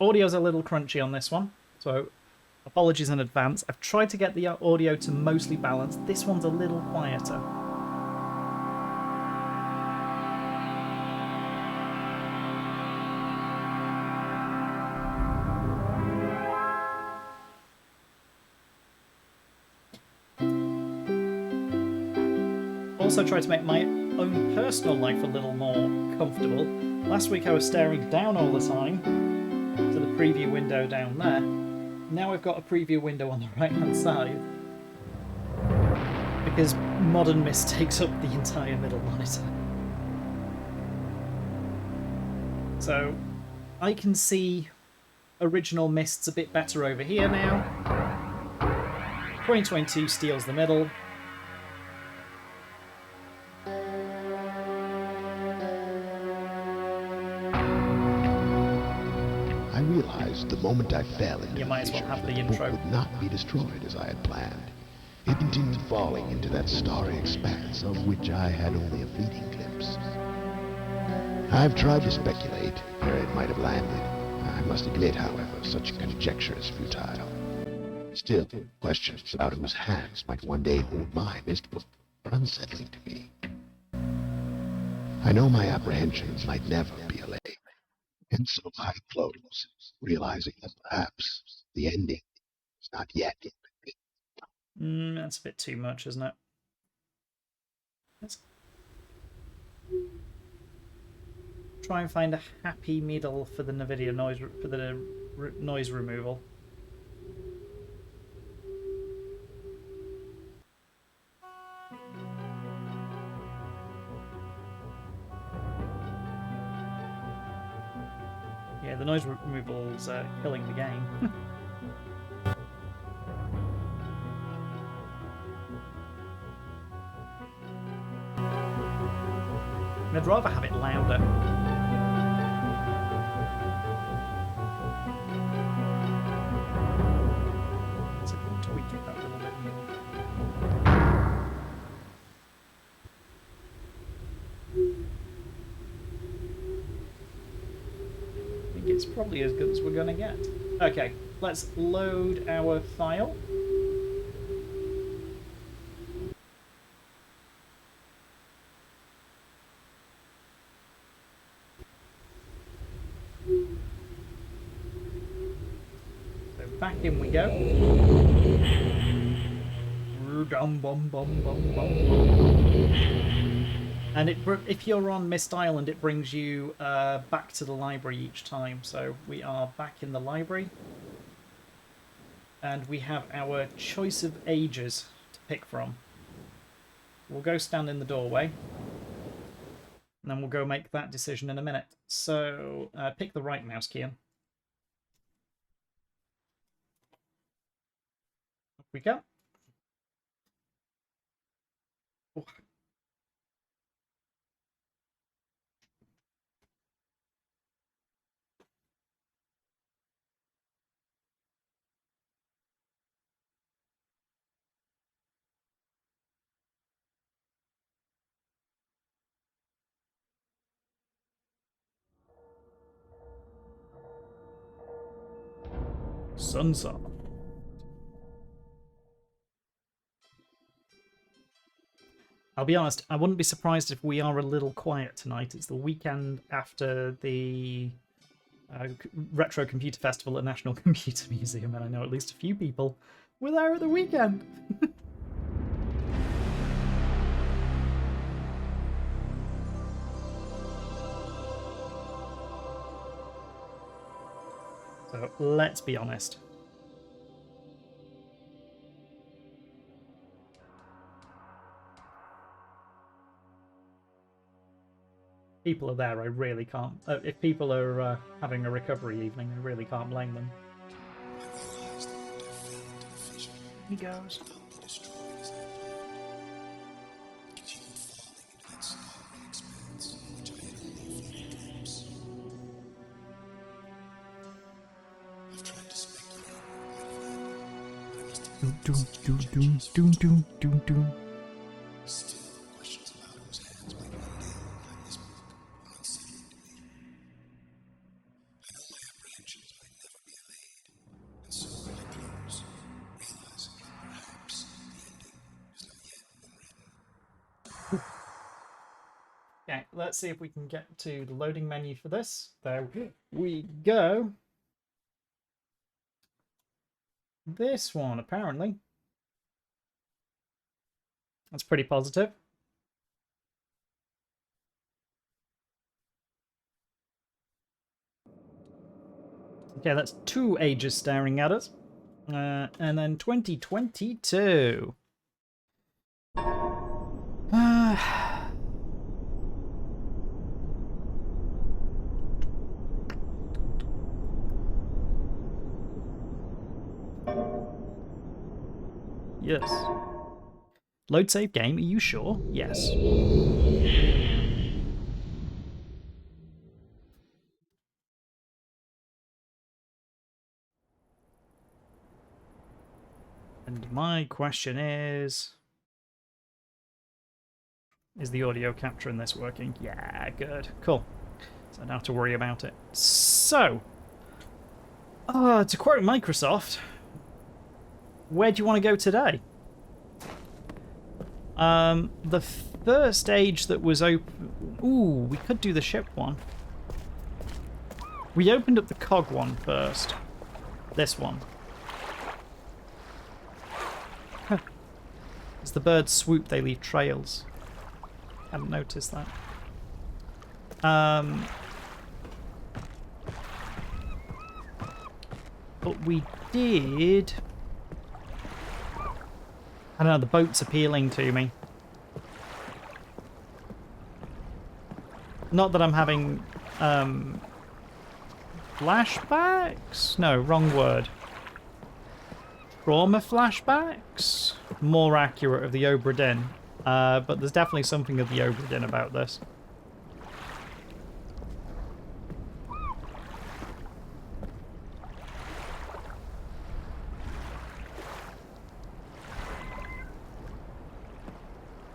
Audio's a little crunchy on this one, so apologies in advance. I've tried to get the audio to mostly balanced. This one's a little quieter. Also tried to make my own personal life a little more comfortable. Last week I was staring down all the time to the preview window down there. Now I've got a preview window on the right hand side because modern Myst takes up the entire middle monitor. So I can see original Myst's a bit better over here now. 2022 steals the middle. I realized the moment I fell into You might as well have the book intro. would not be destroyed as I had planned. It continued falling into that starry expanse of which I had only a fleeting glimpse. I've tried to speculate where it might have landed. I must admit, however, such conjecture is futile. Still, questions about whose hands might one day hold my Myst book are unsettling to me. I know my apprehensions might never be allayed, and so I close, realizing that perhaps the ending is not yet. That's a bit too much, isn't it? Let's try and find a happy middle for the NVIDIA noise removal. Yeah, the noise removal's killing the game. I'd rather have it louder. So I can tweak it that a little bit more. I think it's probably as good as we're going to get. Okay, let's load our file. Back in we go. And if you're on Myst Island, it brings you back to the library each time. So we are back in the library. And we have our choice of ages to pick from. We'll go stand in the doorway. And then we'll go make that decision in a minute. So pick the right mouse key in. We go. Oh. Sunsaw. I'll be honest, I wouldn't be surprised if we are a little quiet tonight. It's the weekend after the Retro Computer Festival at National Computer Museum, and I know at least a few people were there at the weekend. So let's be honest. People are there, I really can't. If people are having a recovery evening, I really can't blame them. He goes. Doom, doom, doom, doom, doom, doom, doom. Still, questions about whose hands might one day hold my Myst book are unsettling to me. I know my apprehensions might Okay, let's see if we can get to the loading menu for this. There we go. This one, apparently. That's pretty positive. Okay, that's 2 ages staring at us. And then 2022. Yes. Load save game, are you sure? Yes. And my question is the audio capture in this working? Yeah, good. Cool. So I don't have to worry about it. So, to quote Microsoft, where do you want to go today? The first age that was open... Ooh, we could do the ship one. We opened up the cog one first. This one. As the birds swoop, they leave trails. Hadn't noticed that. But we did... I don't know, the boat's appealing to me. Not that I'm having flashbacks? No, wrong word. Trauma flashbacks? More accurate of the Obra Dinn. But there's definitely something of the Obra Dinn about this.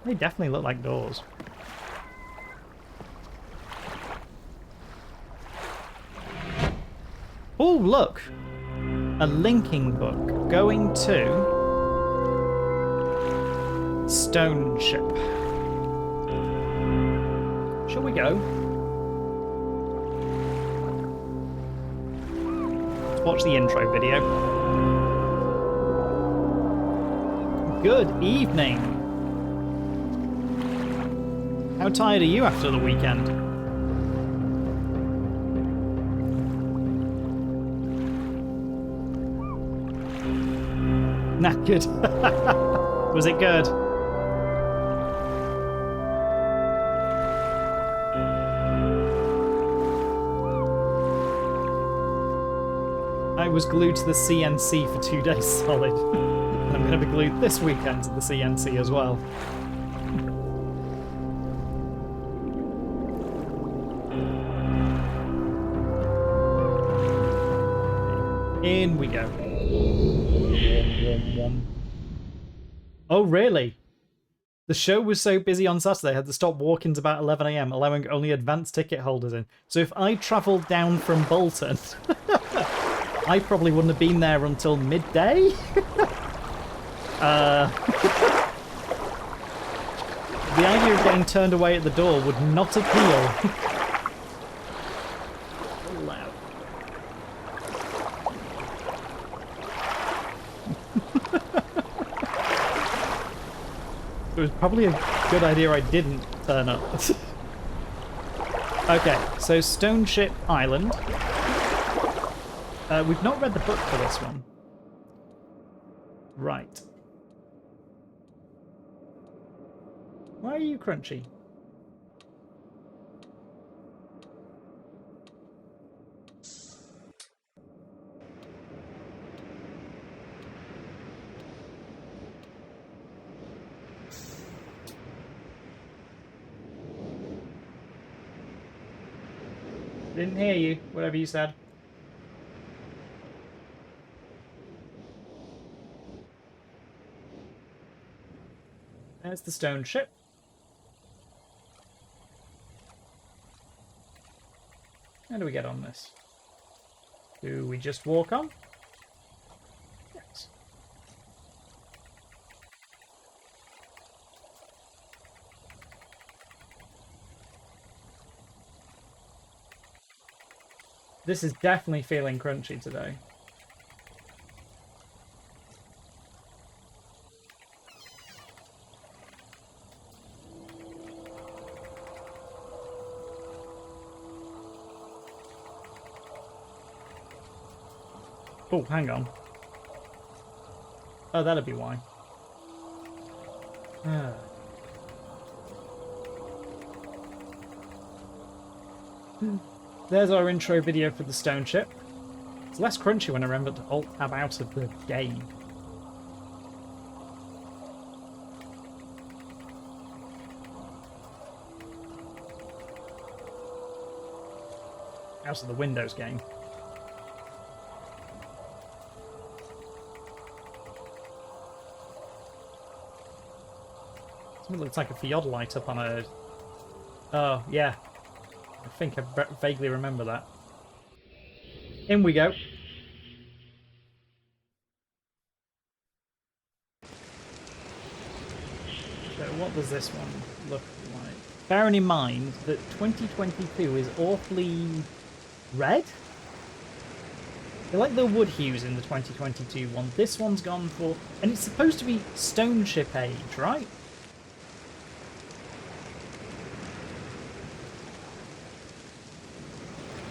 They definitely look like doors. Oh, look! A linking book going to Stoneship. Shall we go? Let's watch the intro video. Good evening! How tired are you after the weekend? Nah, good. Was it good? I was glued to the CNC for 2 days solid. And I'm going to be glued this weekend to the CNC as well. In we go. Oh, really? The show was so busy on Saturday, I had to stop walk-ins about 11 AM, allowing only advanced ticket holders in. So if I travelled down from Bolton, I probably wouldn't have been there until midday? The idea of getting turned away at the door would not appeal. It was probably a good idea I didn't turn up. Okay, so Stoneship Island. We've not read the book for this one. Right. Why are you crunchy? Didn't hear you, whatever you said. There's the stone ship. How do we get on this? Do we just walk on? Yes. This is definitely feeling crunchy today. Oh, hang on. Oh, that'd be why. There's our intro video for the Stoneship. It's less crunchy when I remember to alt-tab out of the game. Out of the Windows game. Something looks like a theodolite up on a... Oh, yeah. I think I vaguely remember that. In we go. So what does this one look like? Bearing in mind that 2022 is awfully red? They're like the wood hues in the 2022 one. This one's gone for... And it's supposed to be Stoneship age, right?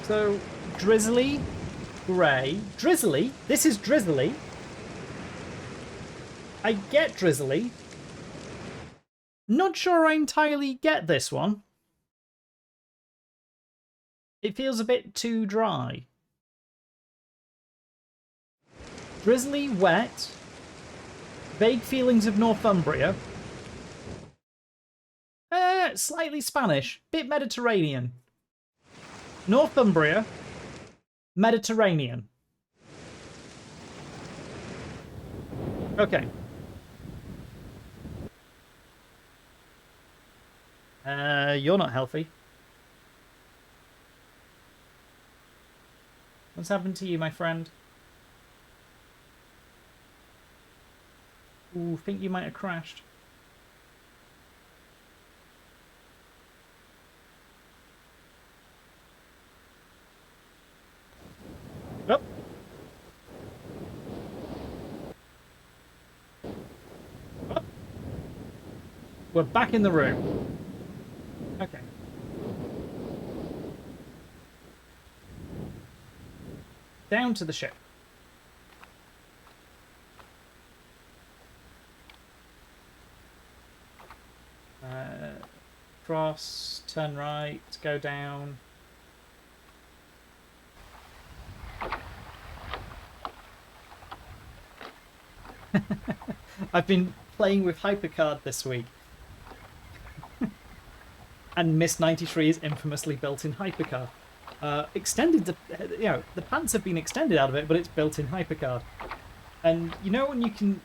So, drizzly, grey. Drizzly? This is drizzly. I get drizzly. Not sure I entirely get this one. It feels a bit too dry. Drizzly, wet. Vague feelings of Northumbria. Slightly Spanish. Bit Mediterranean. Northumbria, Mediterranean. Okay. You're not healthy. What's happened to you, my friend? Ooh, think you might have crashed. Oh. Oh. We're back in the room. Okay. Down to the ship. Cross, turn right, go down. I've been playing with HyperCard this week. And Myst 93 is infamously built in HyperCard. Extended, the pants have been extended out of it, but it's built in HyperCard. And you know when you can,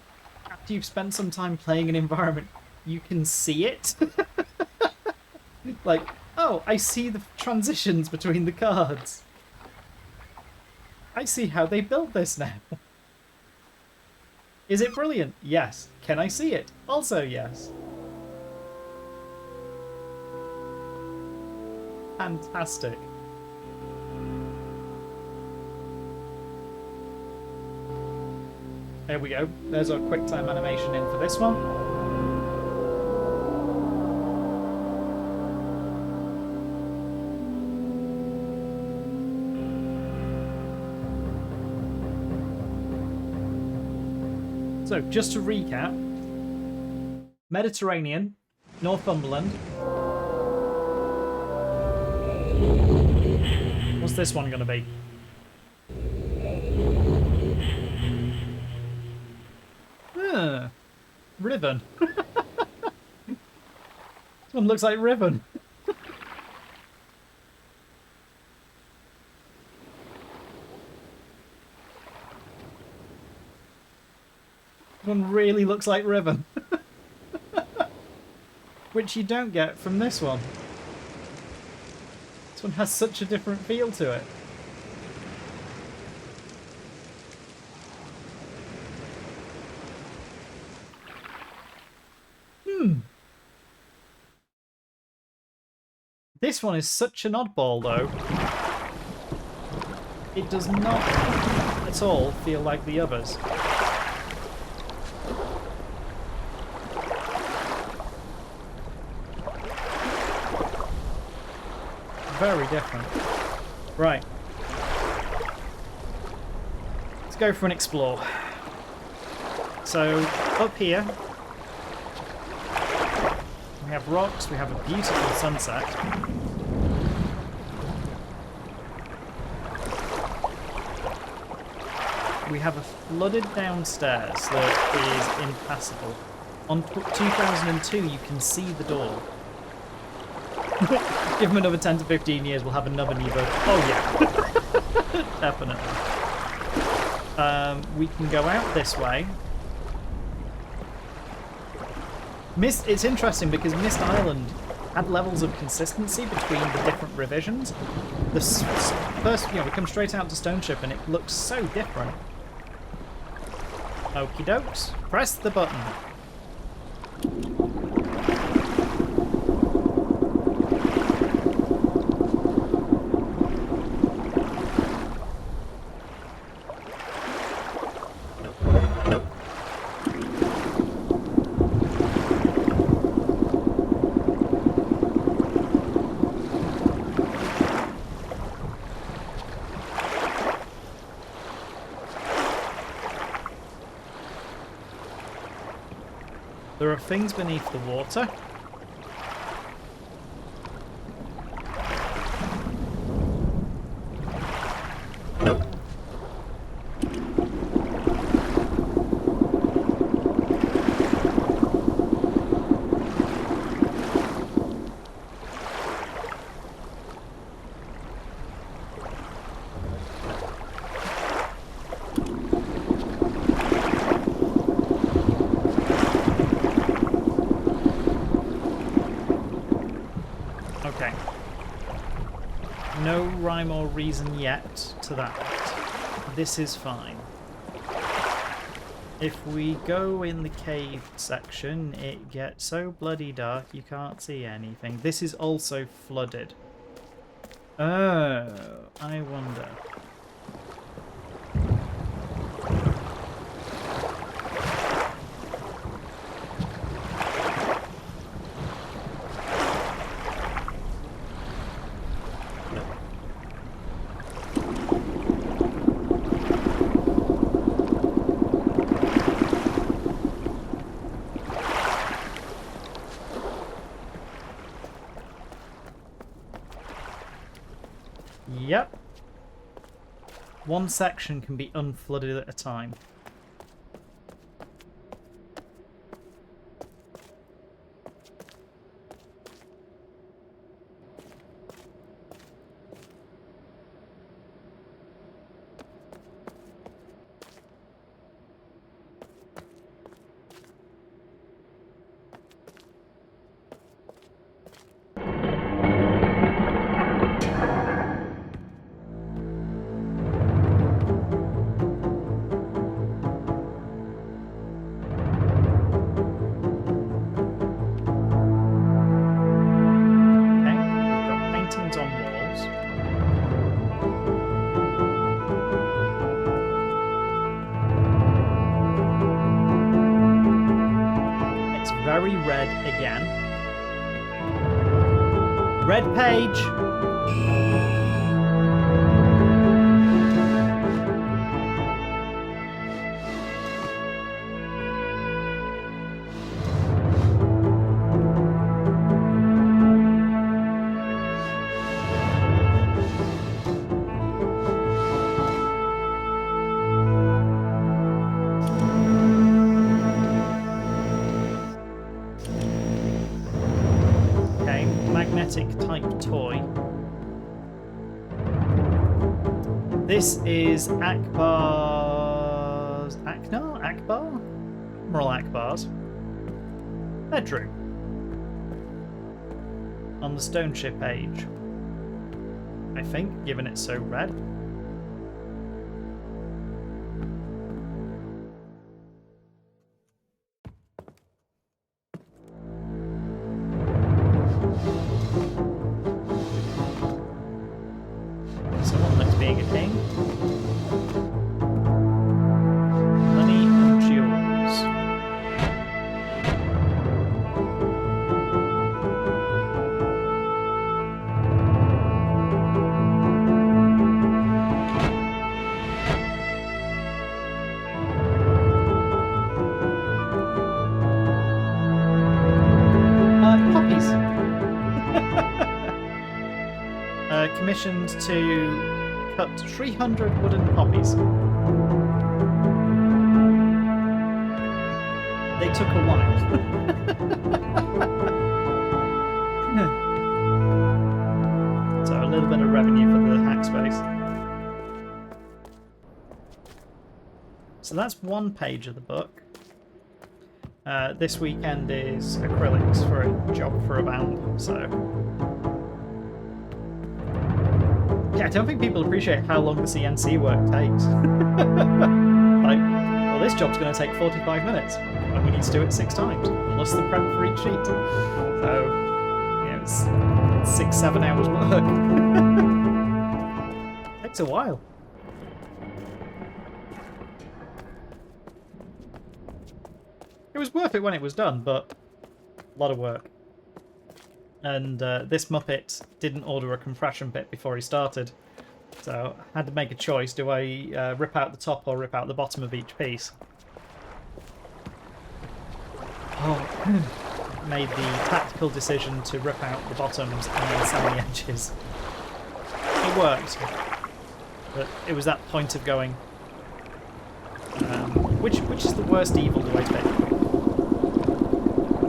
after you've spent some time playing an environment, you can see it? Like, oh, I see the transitions between the cards. I see how they built this now. Is it brilliant? Yes. Can I see it? Also yes. Fantastic. There we go. There's our QuickTime animation in for this one. So, just to recap, Mediterranean, Northumberland. What's this one going to be? Ribbon. This one looks like ribbon. One really looks like ribbon. Which you don't get from this one. This one has such a different feel to it. This one is such an oddball though. it does not at all feel like the others. Very different. Right. Let's go for an explore. So, up here, we have rocks, we have a beautiful sunset. We have a flooded downstairs that is impassable. On 2002, you can see the door. Give them another 10 to 15 years, we'll have another Nevo. Oh yeah, definitely. We can go out this way. Myst, it's interesting because Myst Island had levels of consistency between the different revisions. The first, we come straight out to Stoneship and it looks so different. Okie dokes. Press the button. There are things beneath the water. Okay. No rhyme or reason yet to that. This is fine. If we go in the cave section, it gets so bloody dark you can't see anything. This is also flooded. Oh, I wonder. Yep. One section can be unflooded at a time. Very red again. Red page! Type toy. This is Akbar's... Akbar? Admiral Akbar's bedroom on the Stoneship age. I think, given it's so red. Someone looks being a dick. paying. Money and jewels. Poppies. Commissioned to cut 300 wooden poppies. They took a while. So a little bit of revenue for the hack space. So that's one page of the book. This weekend is acrylics for a job for a band, so... Yeah, I don't think people appreciate how long the CNC work takes. Like, well, this job's going to take 45 minutes, and we need to do it 6 times, plus the prep for each sheet. So, yeah, it's 6-7 hours work. Takes a while. It was worth it when it was done, but a lot of work. And this Muppet didn't order a compression bit before he started, so I had to make a choice. Do I rip out the top or rip out the bottom of each piece? Oh, made the tactical decision to rip out the bottoms and then sand the edges. It worked, but it was that point of going, which is the worst evil do I take?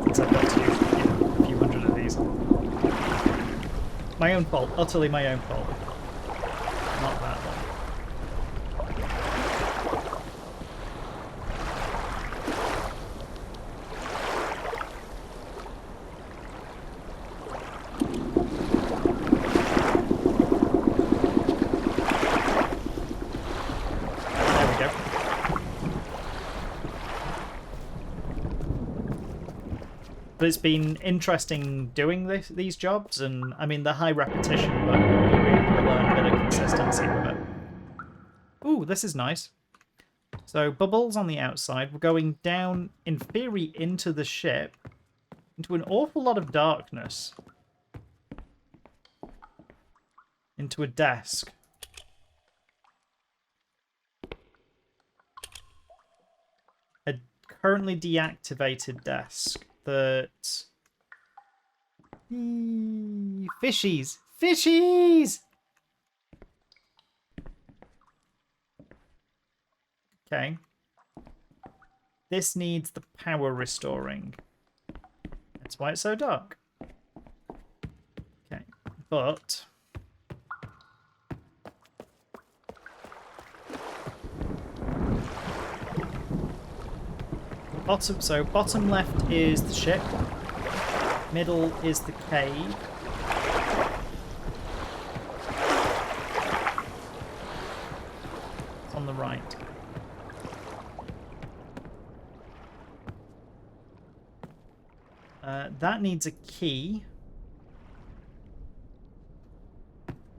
Since I've got to use a few hundred of these. My own fault, utterly my own fault. Not that one. There we go. But it's been interesting doing these jobs, and I mean, the high repetition, but you really learn a bit of consistency with it. Ooh, this is nice. So, bubbles on the outside. We're going down, in theory, into the ship, into an awful lot of darkness. Into a desk. A currently deactivated desk. That... Fishies! Fishies! Okay. This needs the power restoring. That's why it's so dark. Okay, but... bottom left is the ship. Middle is the cave. On the right. That needs a key,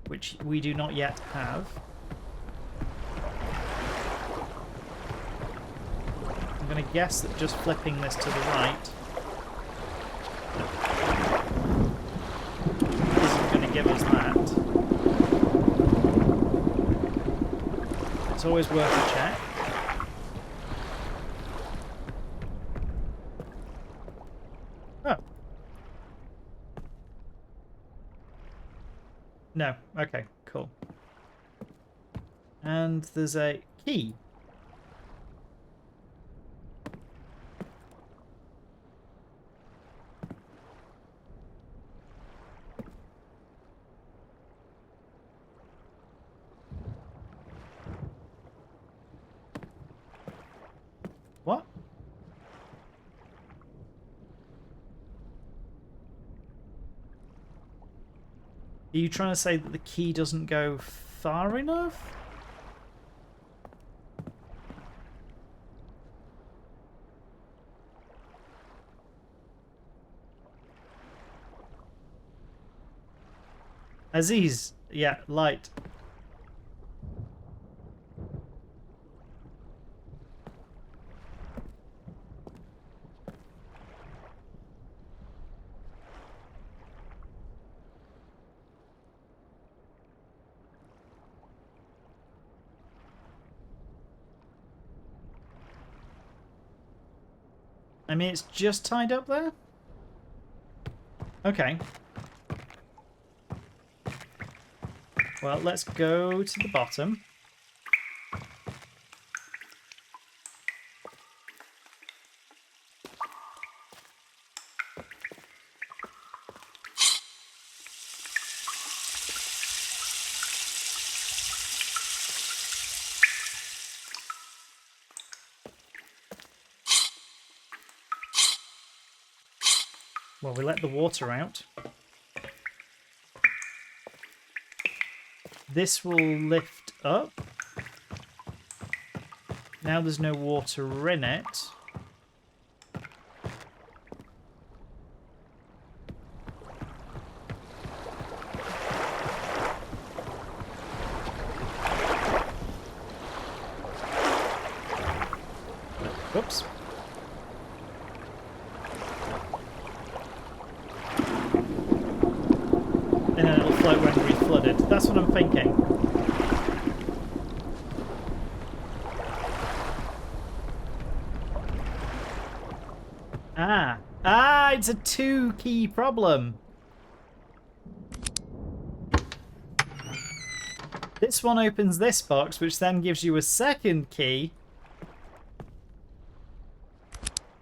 which we do not yet have. I'm going to guess that just flipping this to the right isn't going to give us that. It's always worth a check. Oh. No. Okay, cool. And there's a key. What? Are you trying to say that the key doesn't go far enough? Aziz, yeah, light. I mean, it's just tied up there? Okay. Well, let's go to the bottom. Well, we let the water out. This will lift up. Now there's no water in it. Oops. And then it'll float when re-flooded. That's what I'm thinking. Ah, it's a 2-key problem. This one opens this box, which then gives you a second key,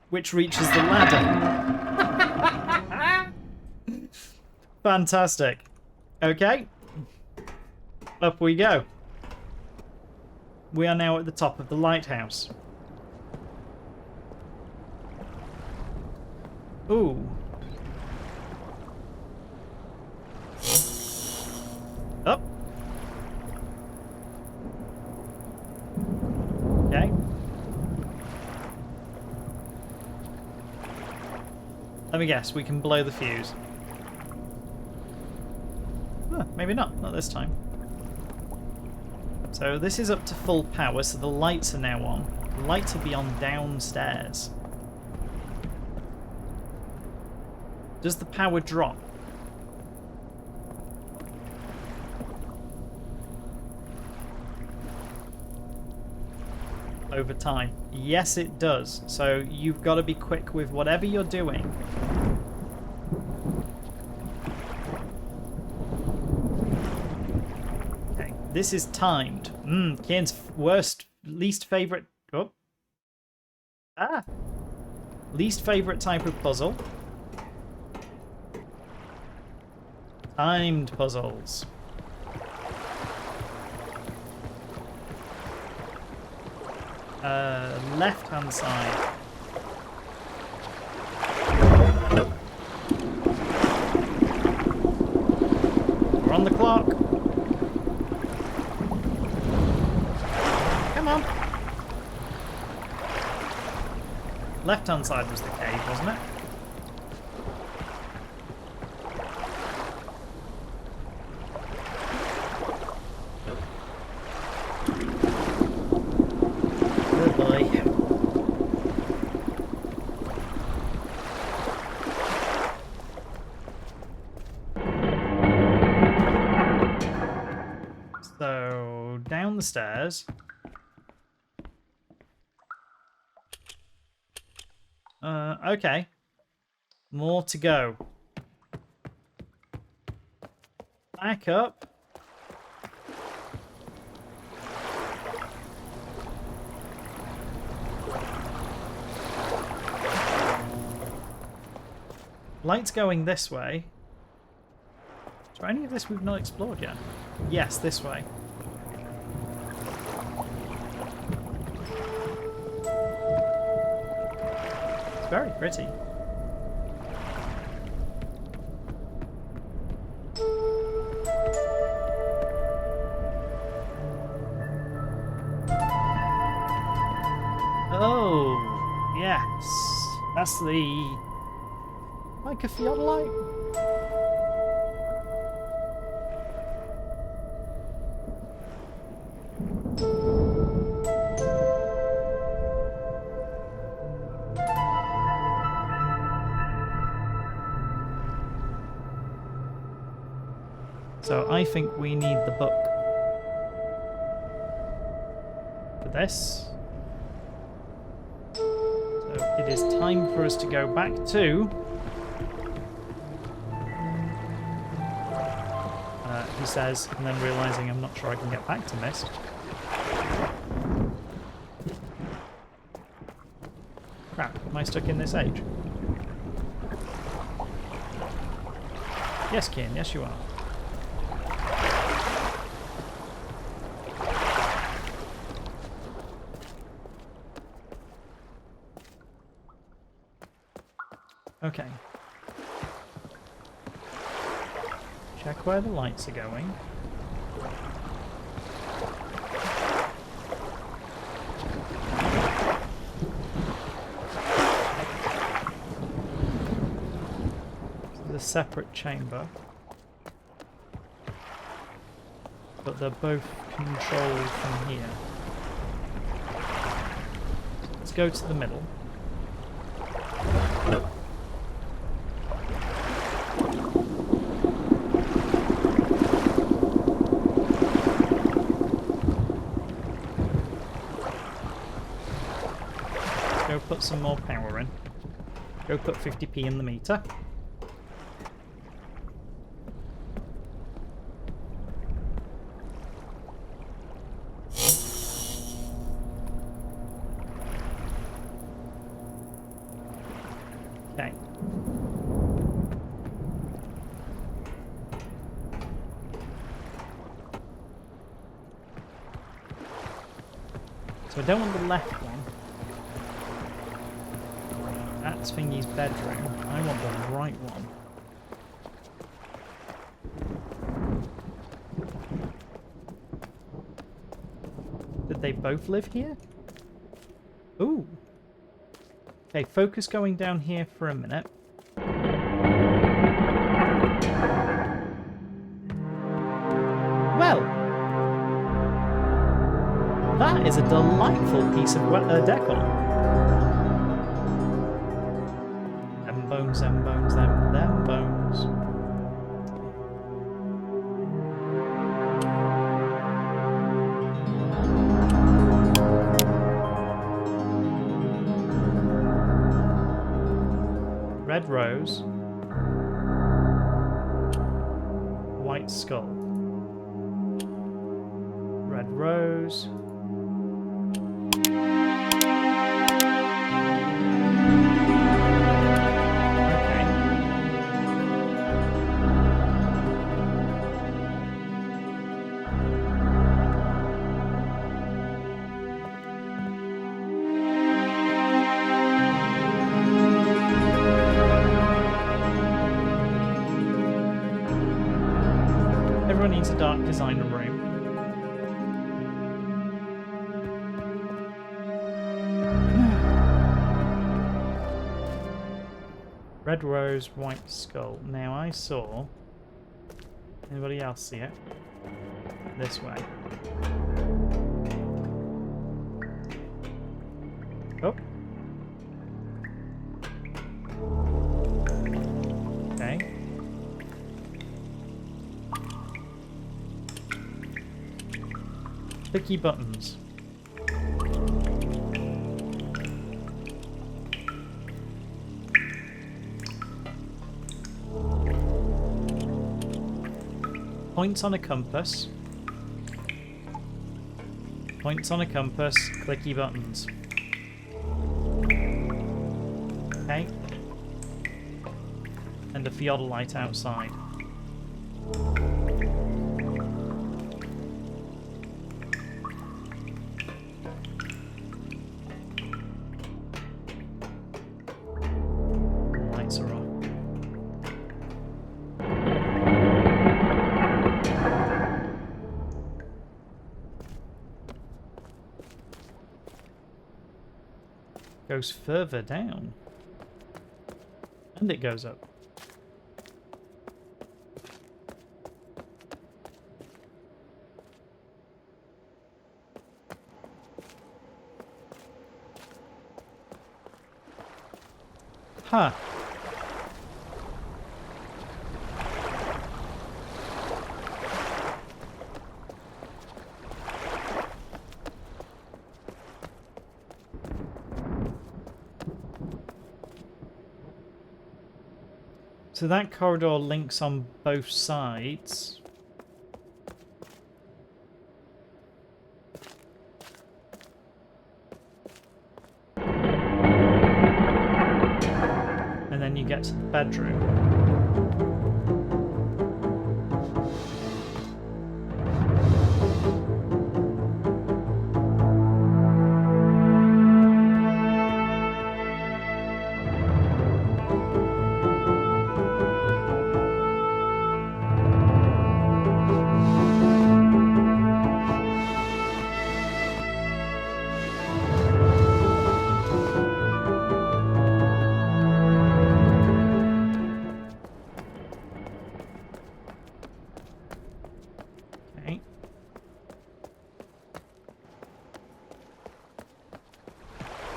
which reaches the ladder. Fantastic. Okay. Up we go. We are now at the top of the lighthouse. Ooh. Up. Okay. Let me guess, we can blow the fuse. Huh, maybe not. Not this time. So this is up to full power, so the lights are now on. The lights will be on downstairs. Does the power drop? Over time? Yes, it does. So you've got to be quick with whatever you're doing. Okay, this is timed. Kian's least favorite. Oh. Ah! Least favorite type of puzzle. Timed puzzles. Left-hand side. We're on the clock. Come on. Left-hand side was the cave, wasn't it? Stairs. Okay. More to go. Back up. Light's going this way. Is there any of this we've not explored yet? Yes, this way. Very pretty. Oh, yes. That's the... like a theodolite? So I think we need the book for this. So it is time for us to go back to... he says, and then realising I'm not sure I can get back to Myst. Crap, am I stuck in this age? Yes, Kian, yes you are. Okay. Check where the lights are going. The separate chamber, but they're both controlled from here. Let's go to the middle. Let's go put some more power in. Go put 50p in the meter. Okay. So I don't want the left one. That's Thingy's bedroom. I want the right one. Did they both live here? Ooh. Okay, focus going down here for a minute. Well, that is a delightful piece of decor. Them bones, them bones, them bones. Red rose, white skull. Red rose. Okay. Everyone needs a dark designer room. Red rose, white skull. Now I saw... Anybody else see it? This way. Oh. Okay. Clicky buttons. Points on a compass. Points on a compass, clicky buttons. Okay. And a theodolite outside. Lights are off. Goes further down. And it goes up. Huh. So that corridor links on both sides. And then you get to the bedroom.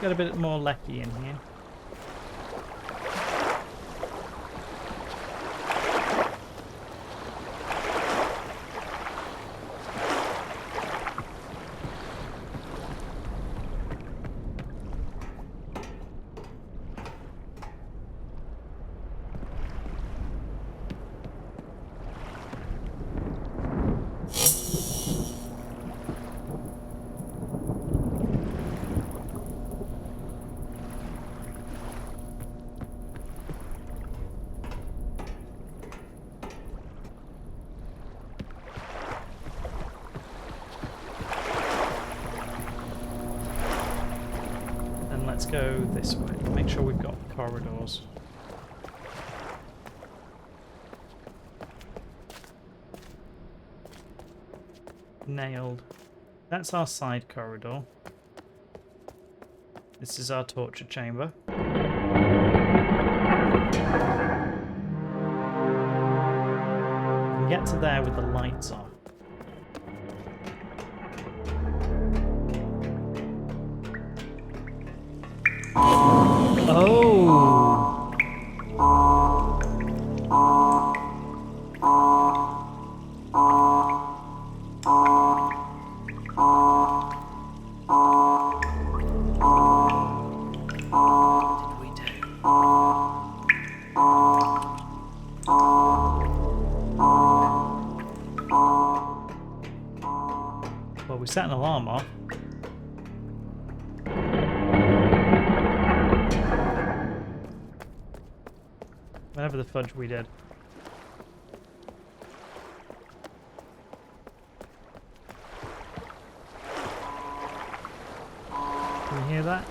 Get a bit more lecky in here. Let's go this way. Make sure we've got corridors. Nailed. That's our side corridor. This is our torture chamber. Get to there with the lights off. Oh! What did we do? Well, we set an alarm off. Whatever the fudge we did. Can you hear that?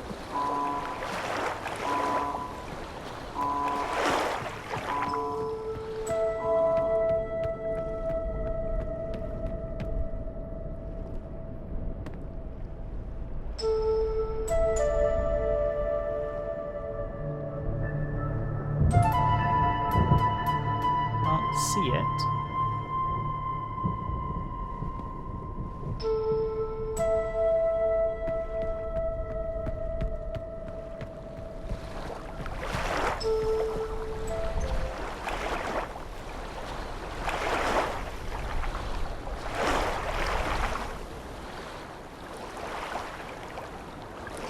See it.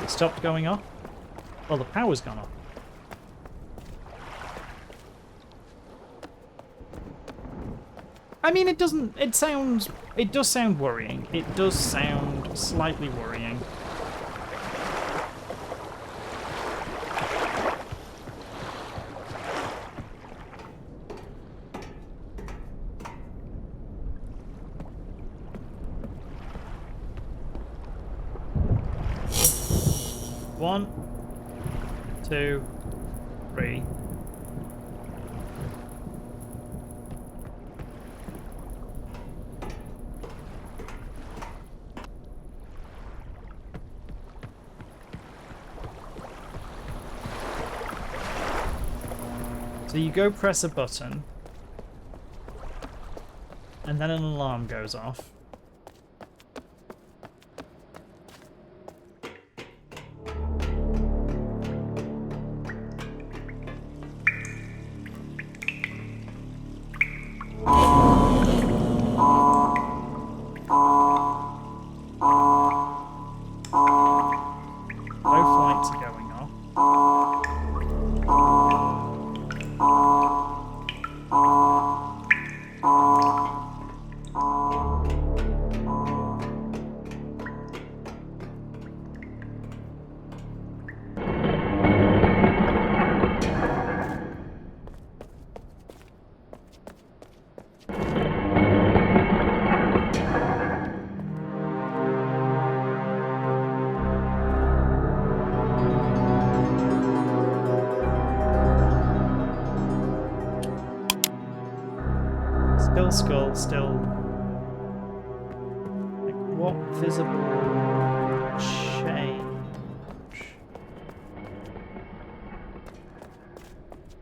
It stopped going off. Well, the power's gone off. I mean, it doesn't... It does sound worrying. It does sound slightly worrying. One, two, three. So you go press a button, and then an alarm goes off. Both lights are going off. skull still... Like, what visible change?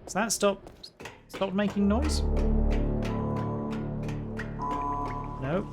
Has that stopped making noise? No.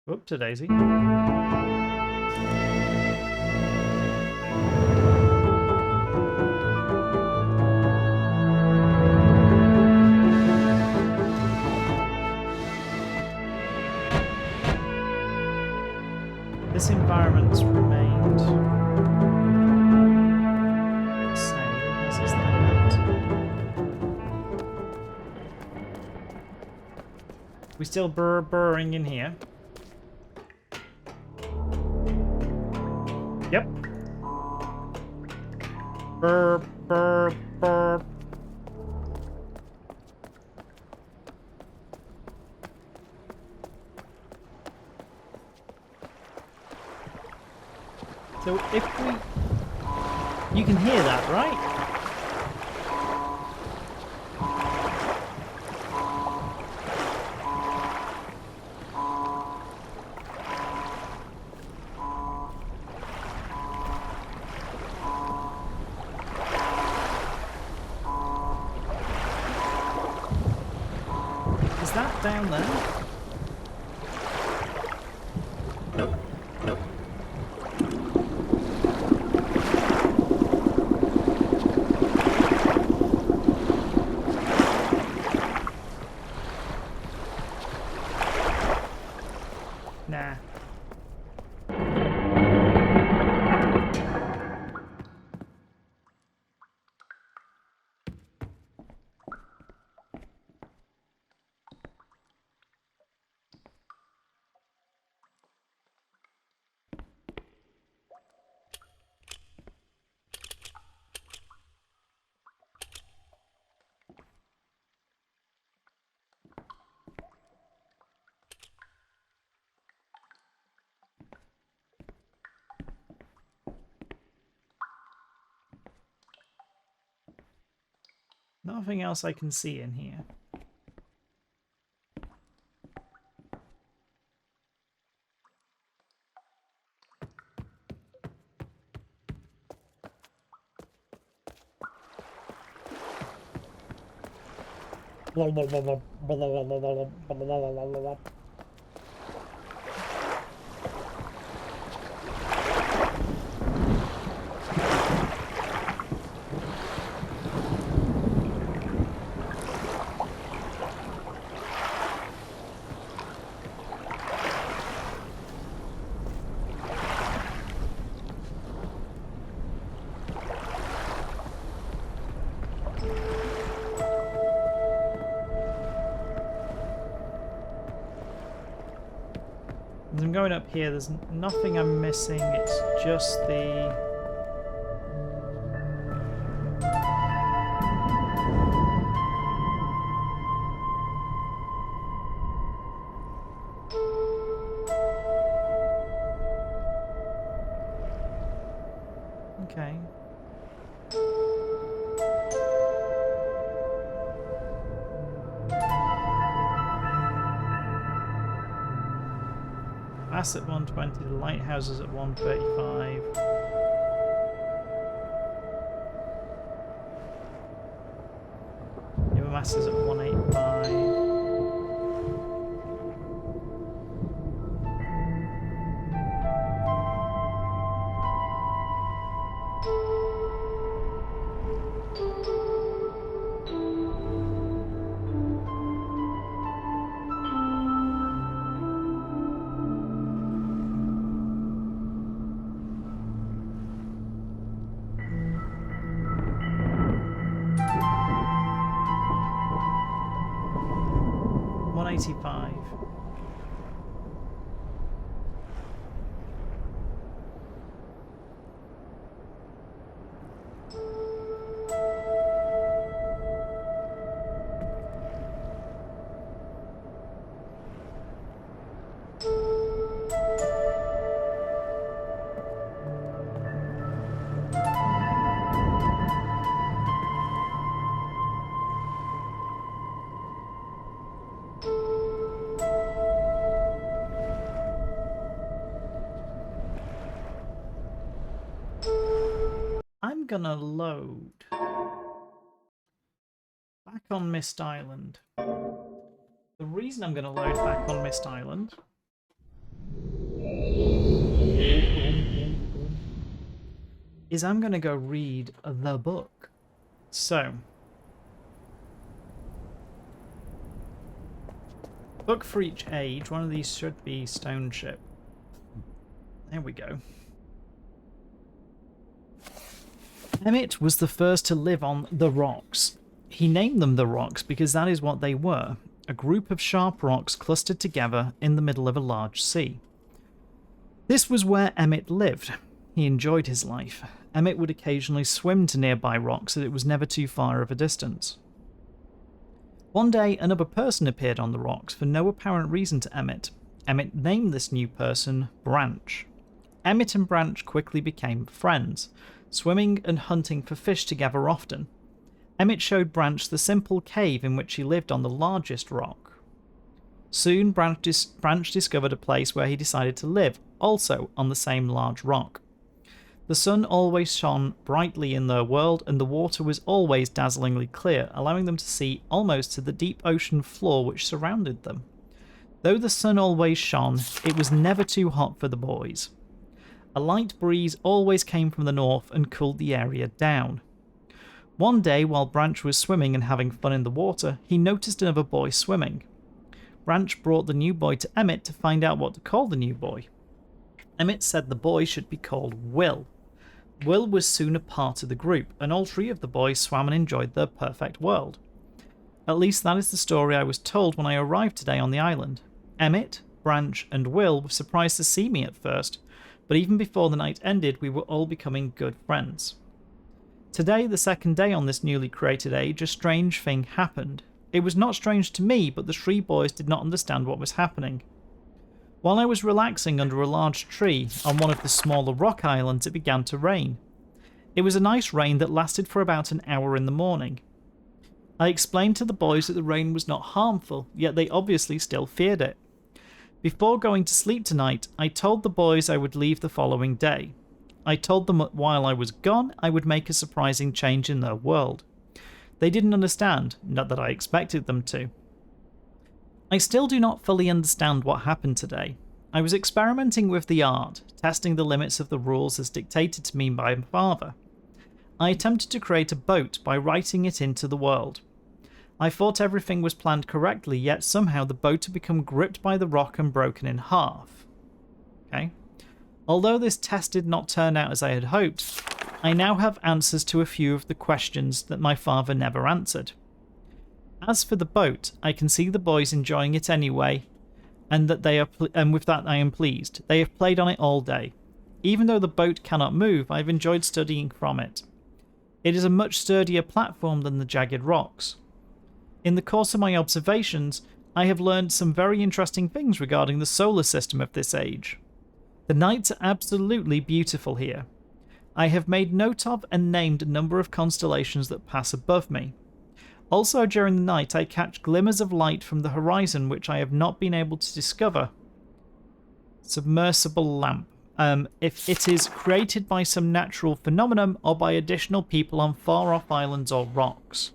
Whoop-a-daisy. This environment's remained the same as is that. We still burrowing in here. Yep. Burr, burr, burr. So if we... You can hear that, right? Is that down there? Nah. Nothing else I can see in here. As I'm going up here, there's nothing I'm missing, it's just the... Okay. Mass at 120, the lighthouse is at 135. The mass is at 185. 185. I'm gonna load back on Myst Island. The reason I'm gonna load back on Myst Island is I'm gonna go read the book. So, book for each age. One of these should be Stoneship. There we go. Emmett was the first to live on the rocks. He named them the rocks because that is what they were, a group of sharp rocks clustered together in the middle of a large sea. This was where Emmett lived. He enjoyed his life. Emmett would occasionally swim to nearby rocks as it was never too far of a distance. One day, another person appeared on the rocks for no apparent reason to Emmett. Emmett named this new person Branch. Emmett and Branch quickly became friends, swimming and hunting for fish together often. Emmett showed Branch the simple cave in which he lived on the largest rock. Soon, Branch discovered a place where he decided to live, also on the same large rock. The sun always shone brightly in their world, and the water was always dazzlingly clear, allowing them to see almost to the deep ocean floor which surrounded them. Though the sun always shone, it was never too hot for the boys. A light breeze always came from the north and cooled the area down. One day, while Branch was swimming and having fun in the water, he noticed another boy swimming. Branch brought the new boy to Emmett to find out what to call the new boy. Emmett said the boy should be called Will. Will was soon a part of the group, and all three of the boys swam and enjoyed their perfect world. At least that is the story I was told when I arrived today on the island. Emmett, Branch, and Will were surprised to see me at first, but even before the night ended, we were all becoming good friends. Today, the second day on this newly created age, a strange thing happened. It was not strange to me, but the three boys did not understand what was happening. While I was relaxing under a large tree on one of the smaller rock islands, it began to rain. It was a nice rain that lasted for about an hour in the morning. I explained to the boys that the rain was not harmful, yet they obviously still feared it. Before going to sleep tonight, I told the boys I would leave the following day. I told them that while I was gone, I would make a surprising change in their world. They didn't understand, not that I expected them to. I still do not fully understand what happened today. I was experimenting with the art, testing the limits of the rules as dictated to me by my father. I attempted to create a boat by writing it into the world. I thought everything was planned correctly, yet somehow the boat had become gripped by the rock and broken in half. Okay. Although this test did not turn out as I had hoped, I now have answers to a few of the questions that my father never answered. As for the boat, I can see the boys enjoying it anyway, and with that I am pleased. They have played on it all day. Even though the boat cannot move, I have enjoyed studying from it. It is a much sturdier platform than the jagged rocks. In the course of my observations, I have learned some very interesting things regarding the solar system of this age. The nights are absolutely beautiful here. I have made note of and named a number of constellations that pass above me. Also during the night I catch glimmers of light from the horizon which I have not been able to discover. Submersible lamp. If it is created by some natural phenomenon or by additional people on far off islands or rocks.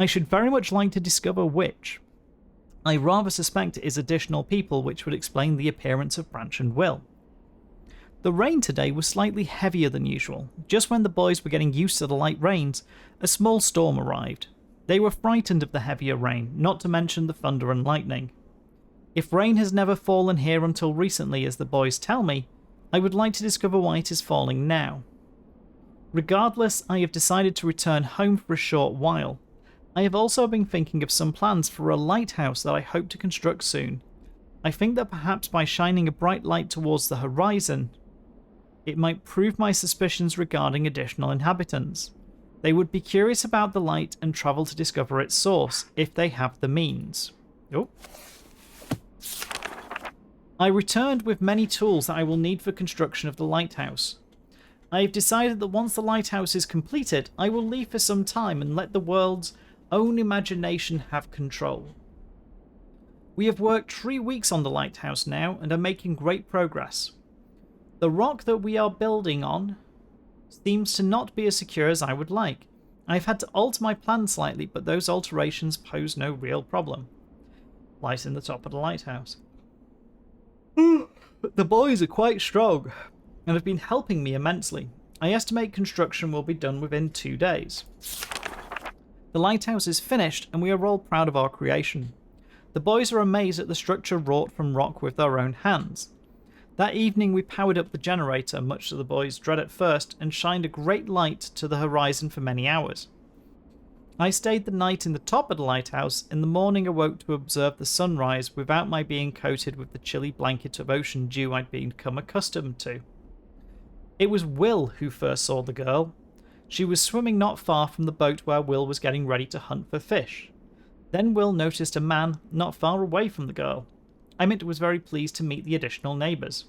I should very much like to discover which. I rather suspect it is additional people, which would explain the appearance of Branch and Will. The rain today was slightly heavier than usual. Just when the boys were getting used to the light rains, a small storm arrived. They were frightened of the heavier rain, not to mention the thunder and lightning. If rain has never fallen here until recently, as the boys tell me, I would like to discover why it is falling now. Regardless, I have decided to return home for a short while. I have also been thinking of some plans for a lighthouse that I hope to construct soon. I think that perhaps by shining a bright light towards the horizon, it might prove my suspicions regarding additional inhabitants. They would be curious about the light and travel to discover its source, if they have the means. Oh. I returned with many tools that I will need for construction of the lighthouse. I have decided that once the lighthouse is completed, I will leave for some time and let the world's own imagination have control. We have worked 3 weeks on the lighthouse now and are making great progress. The rock that we are building on seems to not be as secure as I would like. I've had to alter my plan slightly, but those alterations pose no real problem. Light in the top of the lighthouse. The boys are quite strong and have been helping me immensely. I estimate construction will be done within 2 days. The lighthouse is finished and we are all proud of our creation. The boys are amazed at the structure wrought from rock with their own hands. That evening we powered up the generator, much to the boys' dread at first, and shined a great light to the horizon for many hours. I stayed the night in the top of the lighthouse. In the morning awoke to observe the sunrise without my being coated with the chilly blanket of ocean dew I'd become accustomed to. It was Will who first saw the girl. She was swimming not far from the boat where Will was getting ready to hunt for fish. Then Will noticed a man not far away from the girl. Emmett was very pleased to meet the additional neighbours.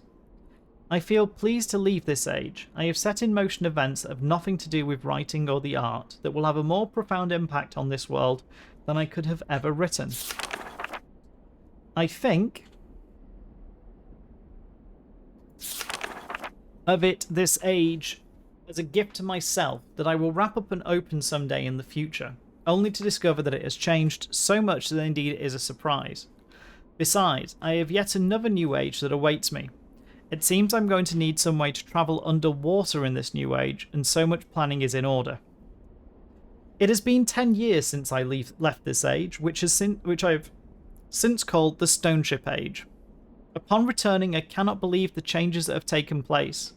I feel pleased to leave this age. I have set in motion events that have nothing to do with writing or the art that will have a more profound impact on this world than I could have ever written. I think of it this age as a gift to myself that I will wrap up and open someday in the future, only to discover that it has changed so much that indeed it is a surprise. Besides, I have yet another new age that awaits me. It seems I'm going to need some way to travel underwater in this new age, and so much planning is in order. It has been 10 years since I left this age, which I've since called the Stoneship Age. Upon returning, I cannot believe the changes that have taken place.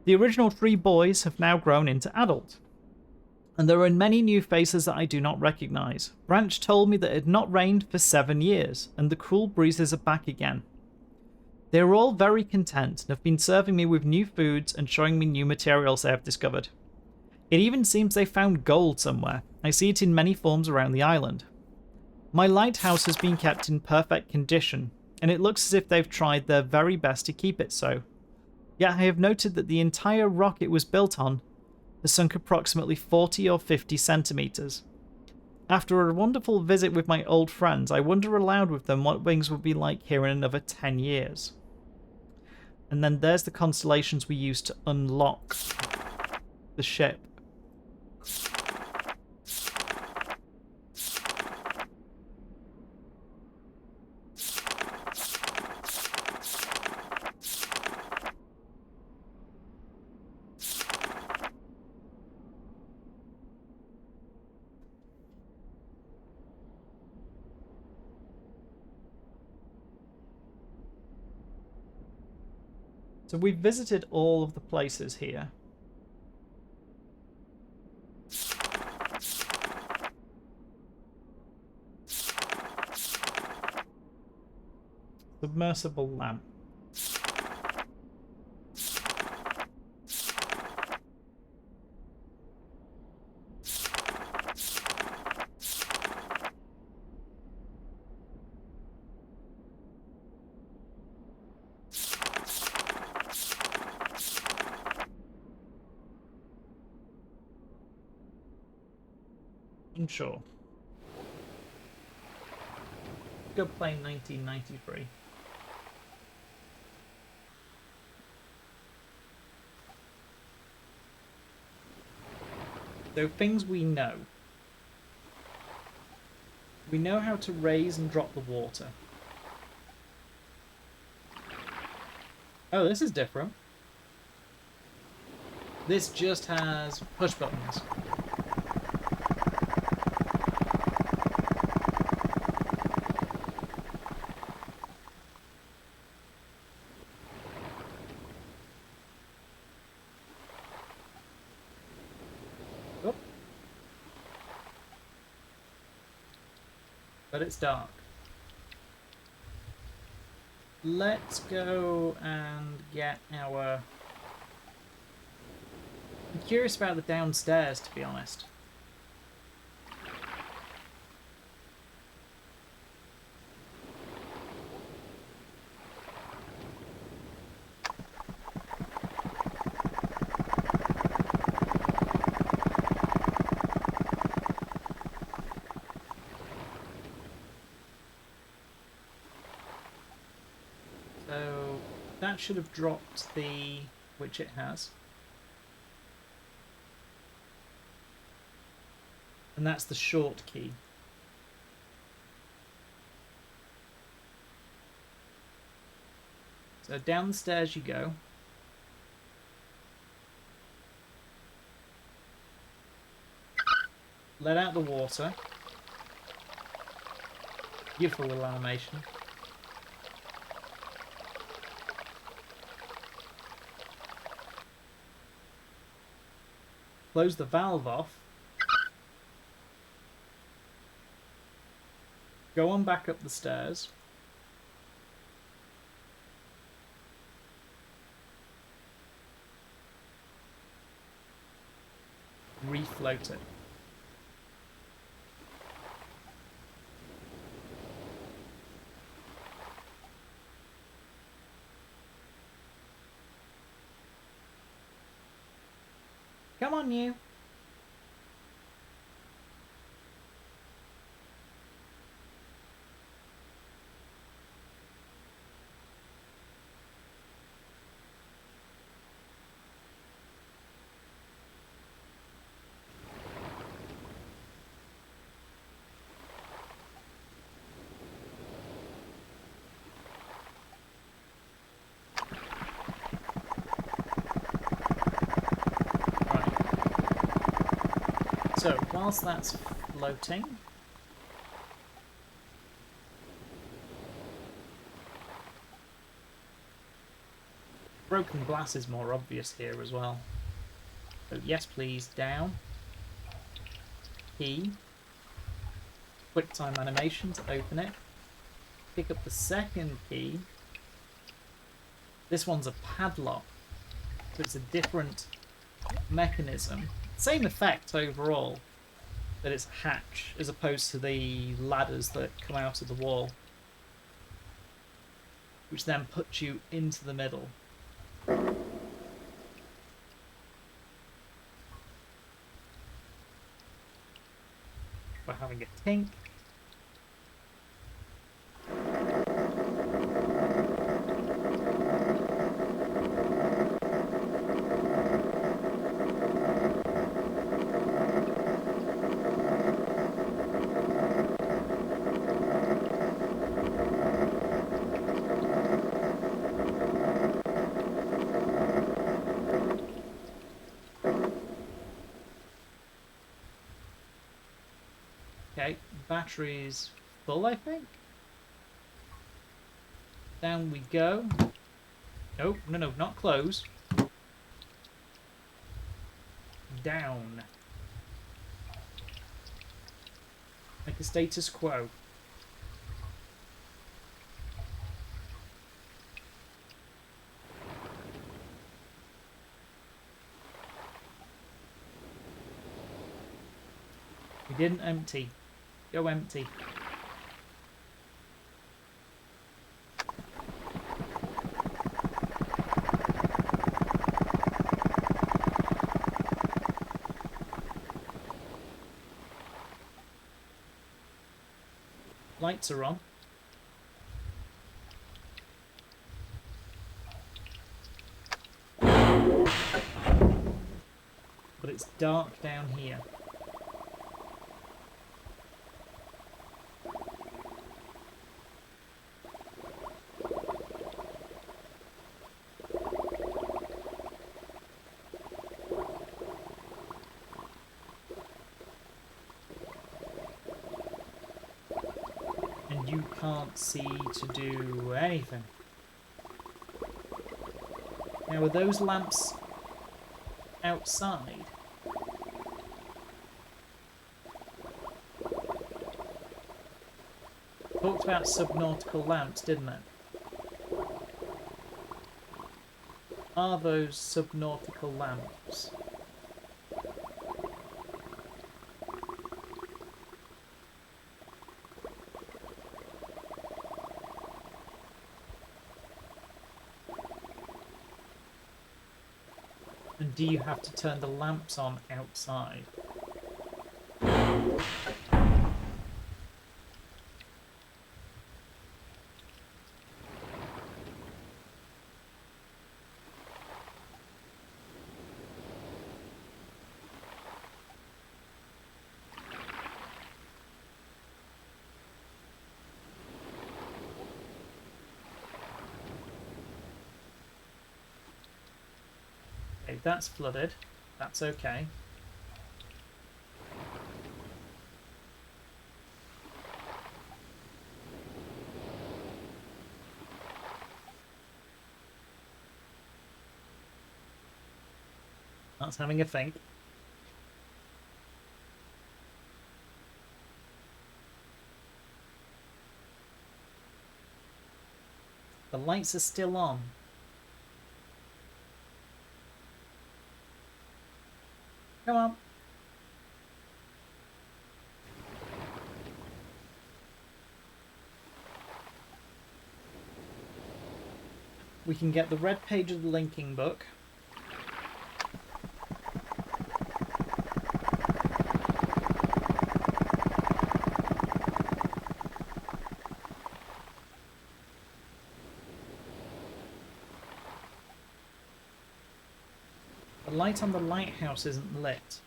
The original 3 boys have now grown into adult, and there are many new faces that I do not recognise. Branch told me that it had not rained for 7 years, and the cool breezes are back again. They are all very content and have been serving me with new foods and showing me new materials they have discovered. It even seems they found gold somewhere. I see it in many forms around the island. My lighthouse has been kept in perfect condition, and it looks as if they've tried their very best to keep it so. Yet I have noted that the entire rock it was built on has sunk approximately 40 or 50 centimetres. After a wonderful visit with my old friends, I wonder aloud with them what things would be like here in another 10 years. And then there's the constellations we used to unlock the ship. So we've visited all of the places here. Submersible lamp. Unsure. Go play 1993. So things we know. We know how to raise and drop the water. Oh, this is different. This just has push buttons. But it's dark. Let's go and get our... I'm curious about the downstairs, to be honest. So that should have dropped the... which it has. And that's the short key. So down the stairs you go. Let out the water. Beautiful little animation. Close the valve off. Go on back up the stairs. Refloat it. Come on, you. So, whilst that's floating, broken glass is more obvious here as well. So, yes please, down. Key. Quick time animation to open it. Pick up the second key. This one's a padlock, so it's a different mechanism. Same effect overall, that it's a hatch as opposed to the ladders that come out of the wall, which then puts you into the middle. We're having a tink. Okay, battery's full, I think. Down we go. No, no, no, not close. Down. Like a status quo. We didn't empty. Go empty. Lights are on. But it's dark down here. You can't see to do anything. Now, are those lamps outside? Talked about subnautical lamps, didn't it? Are those subnautical lamps? And do you have to turn the lamps on outside? Okay, that's flooded. That's okay. That's having a think. The lights are still on. Come on. We can get the red page of the linking book. The light on the lighthouse isn't lit.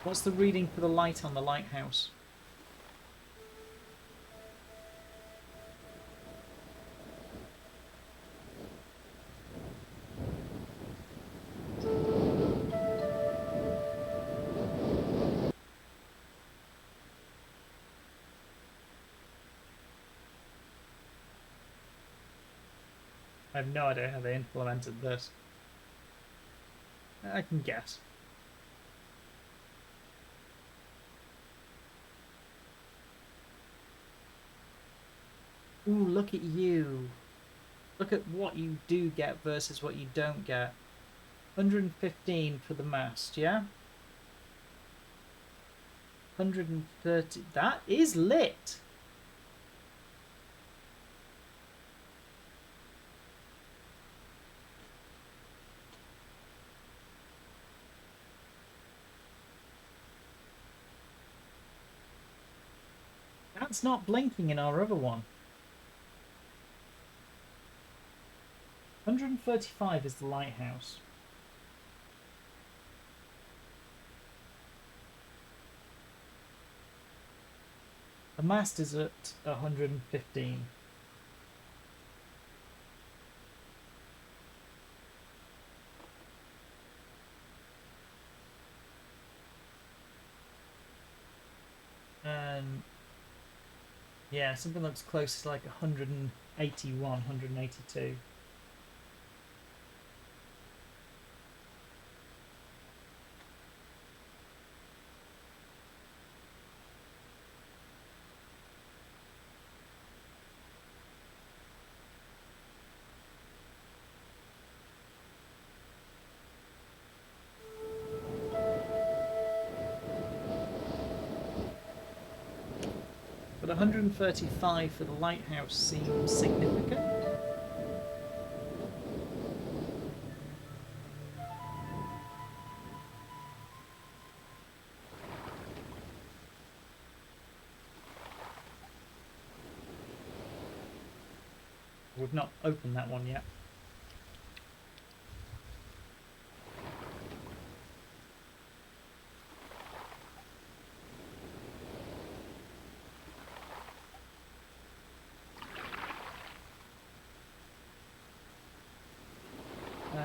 What's the reading for the light on the lighthouse? I have no idea how they implemented this. I can guess. Ooh, look at you. Look at what you do get versus what you don't get. 115 for the mast, yeah? 130. That is lit. That's not blinking in our other one. 135 is the lighthouse. The mast is at 115. And yeah, something looks close to like 181, 182. But 135 for the lighthouse seems significant. We've not opened that one yet.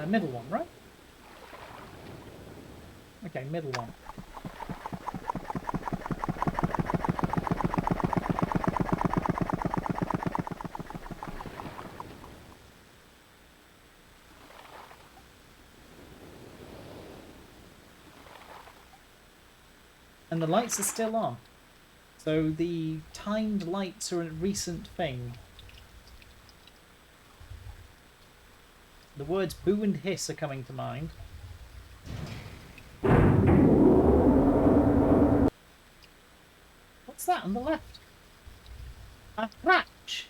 Middle one, right? Okay, middle one. And the lights are still on. So the timed lights are a recent thing. The words boo and hiss are coming to mind. What's that on the left? A hatch!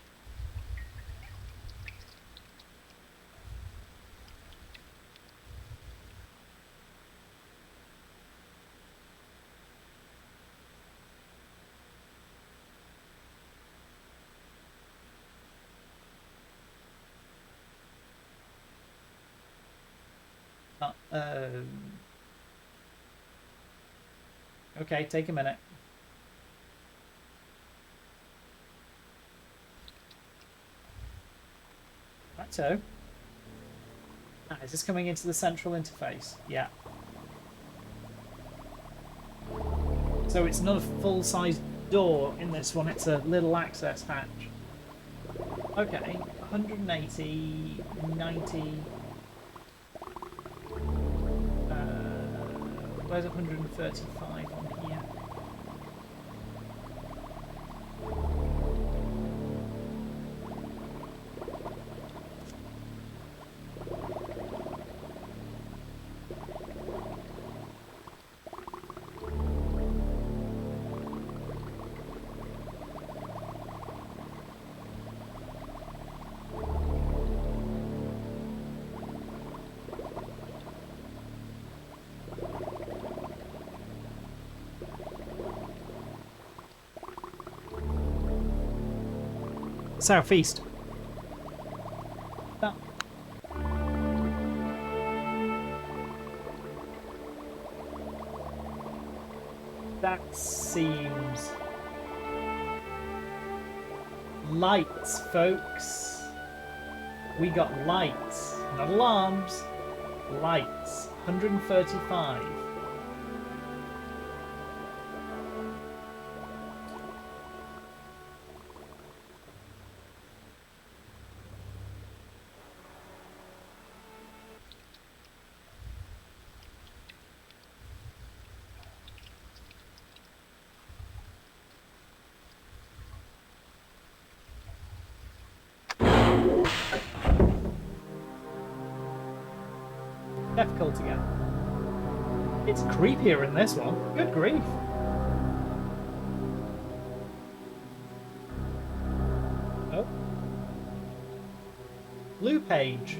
Okay, take a minute. Righto. Is this coming into the central interface? Yeah. So it's not a full-size door in this one, it's a little access hatch. Okay, 180, 90... where's 135 on here? Southeast. That. That seems... Lights, folks. We got lights. Not alarms. Lights. 135. Difficult again. It's creepier in this one. Good grief. Oh. Blue page.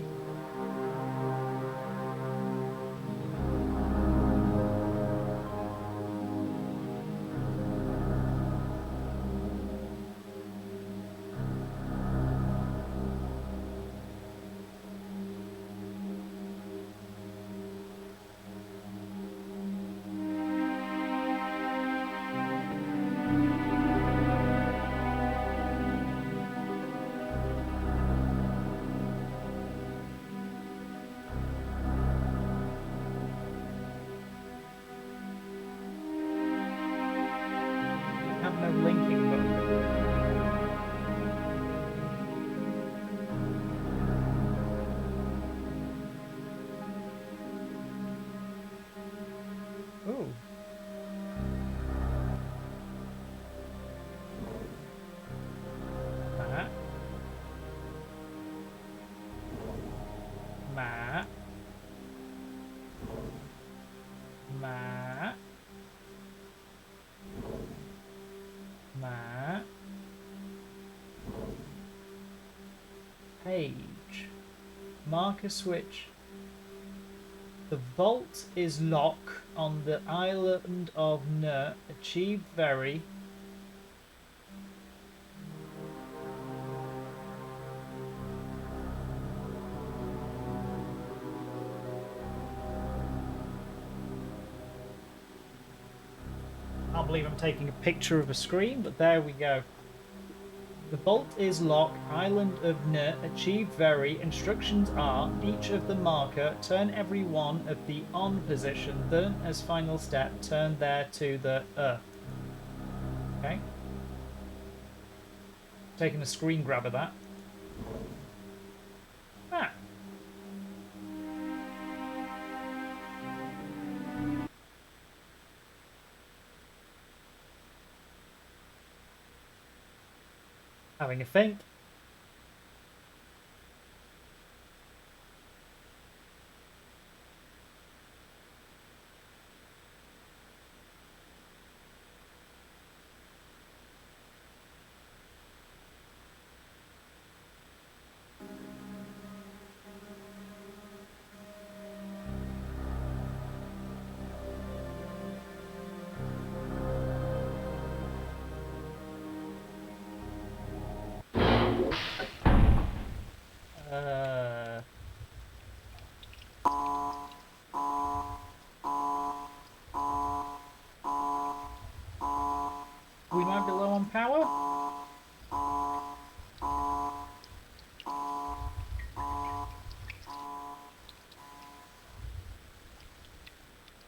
No linking button. Ooh. Matt. Matt. Matt. Matt. Page. Marker switch. The vault is lock on the island of Ner. Achieved very. I can't believe I'm taking a picture of a screen, but there we go. The vault is lock, island of Ner, achieved very. Instructions are, each of the marker, turn every one of the on position, then as final step, turn there to the Okay. Taking a screen grab of that. Ah. Having a think. We might be low on power.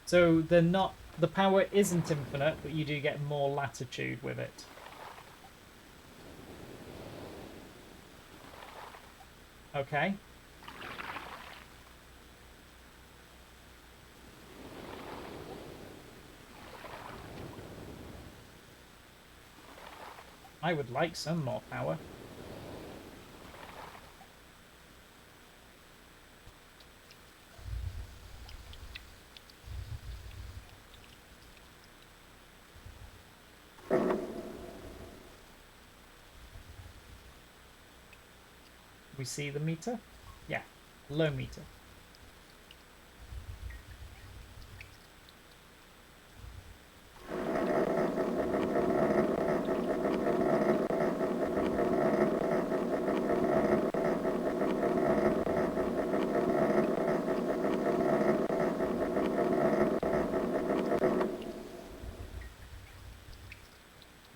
So they're not. The power isn't infinite, but you do get more latitude with it. Okay. I would like some more power. We see the meter? Yeah, low meter.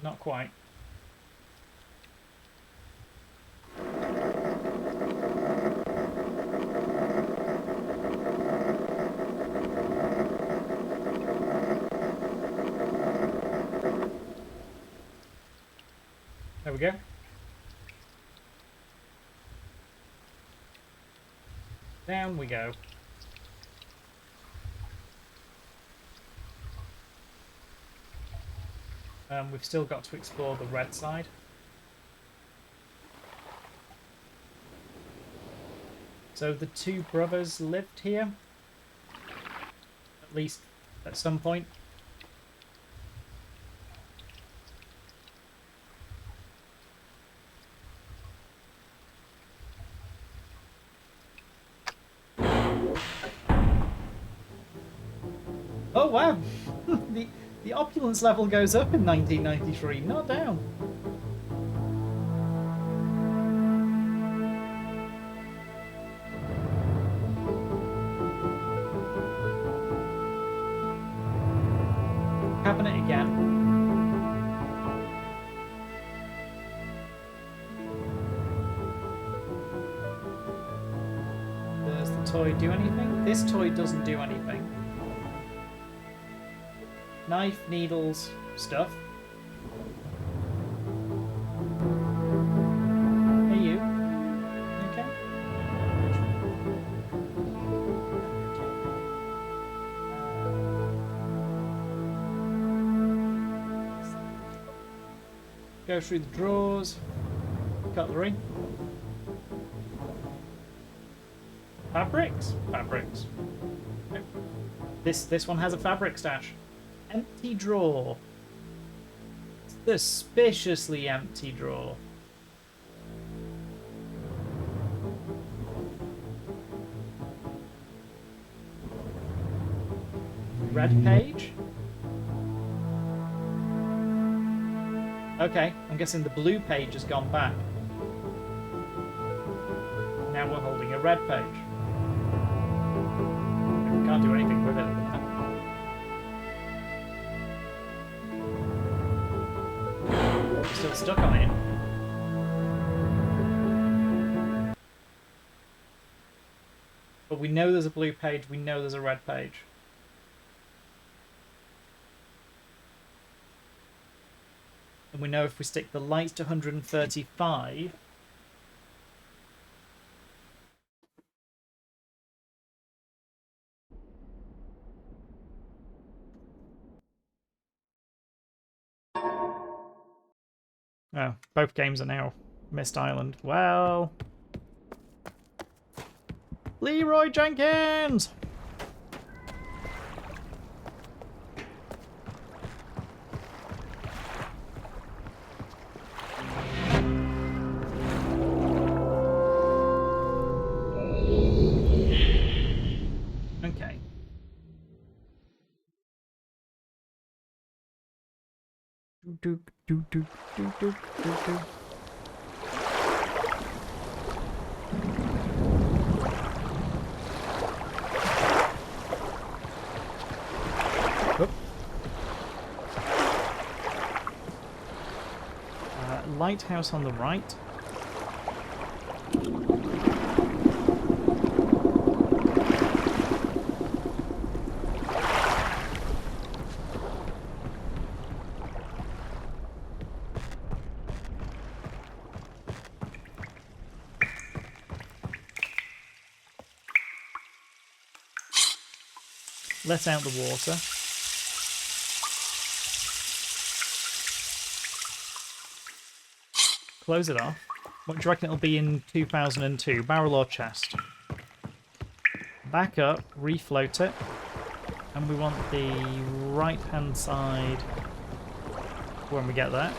Not quite. There we go. Down we go. We've still got to explore the red side. So the two brothers lived here, at least at some point. Oh wow! the opulence level goes up in 1993, not down. Cabinet again. Does the toy do anything? This toy doesn't do anything. Knife, needles, stuff. Hey you. Okay. Go through the drawers. Cutlery. Fabrics? Fabrics. Nope. This one has a fabric stash. Empty drawer. Suspiciously empty drawer. Red page? Okay, I'm guessing the blue page has gone back. Now we're holding a red page. We can't do anything with it at the moment. We're still stuck on it. But we know there's a blue page, we know there's a red page. And we know if we stick the lights to 135... Oh, Both games are now Myst Island. Well... Leroy Jenkins! Okay. Do, do, do, do, do, do, do. Oop. Lighthouse on the right. Let out the water. Close it off. What do you reckon it'll be in 2002? Barrel or chest? Back up, refloat it. And we want the right-hand side when we get there.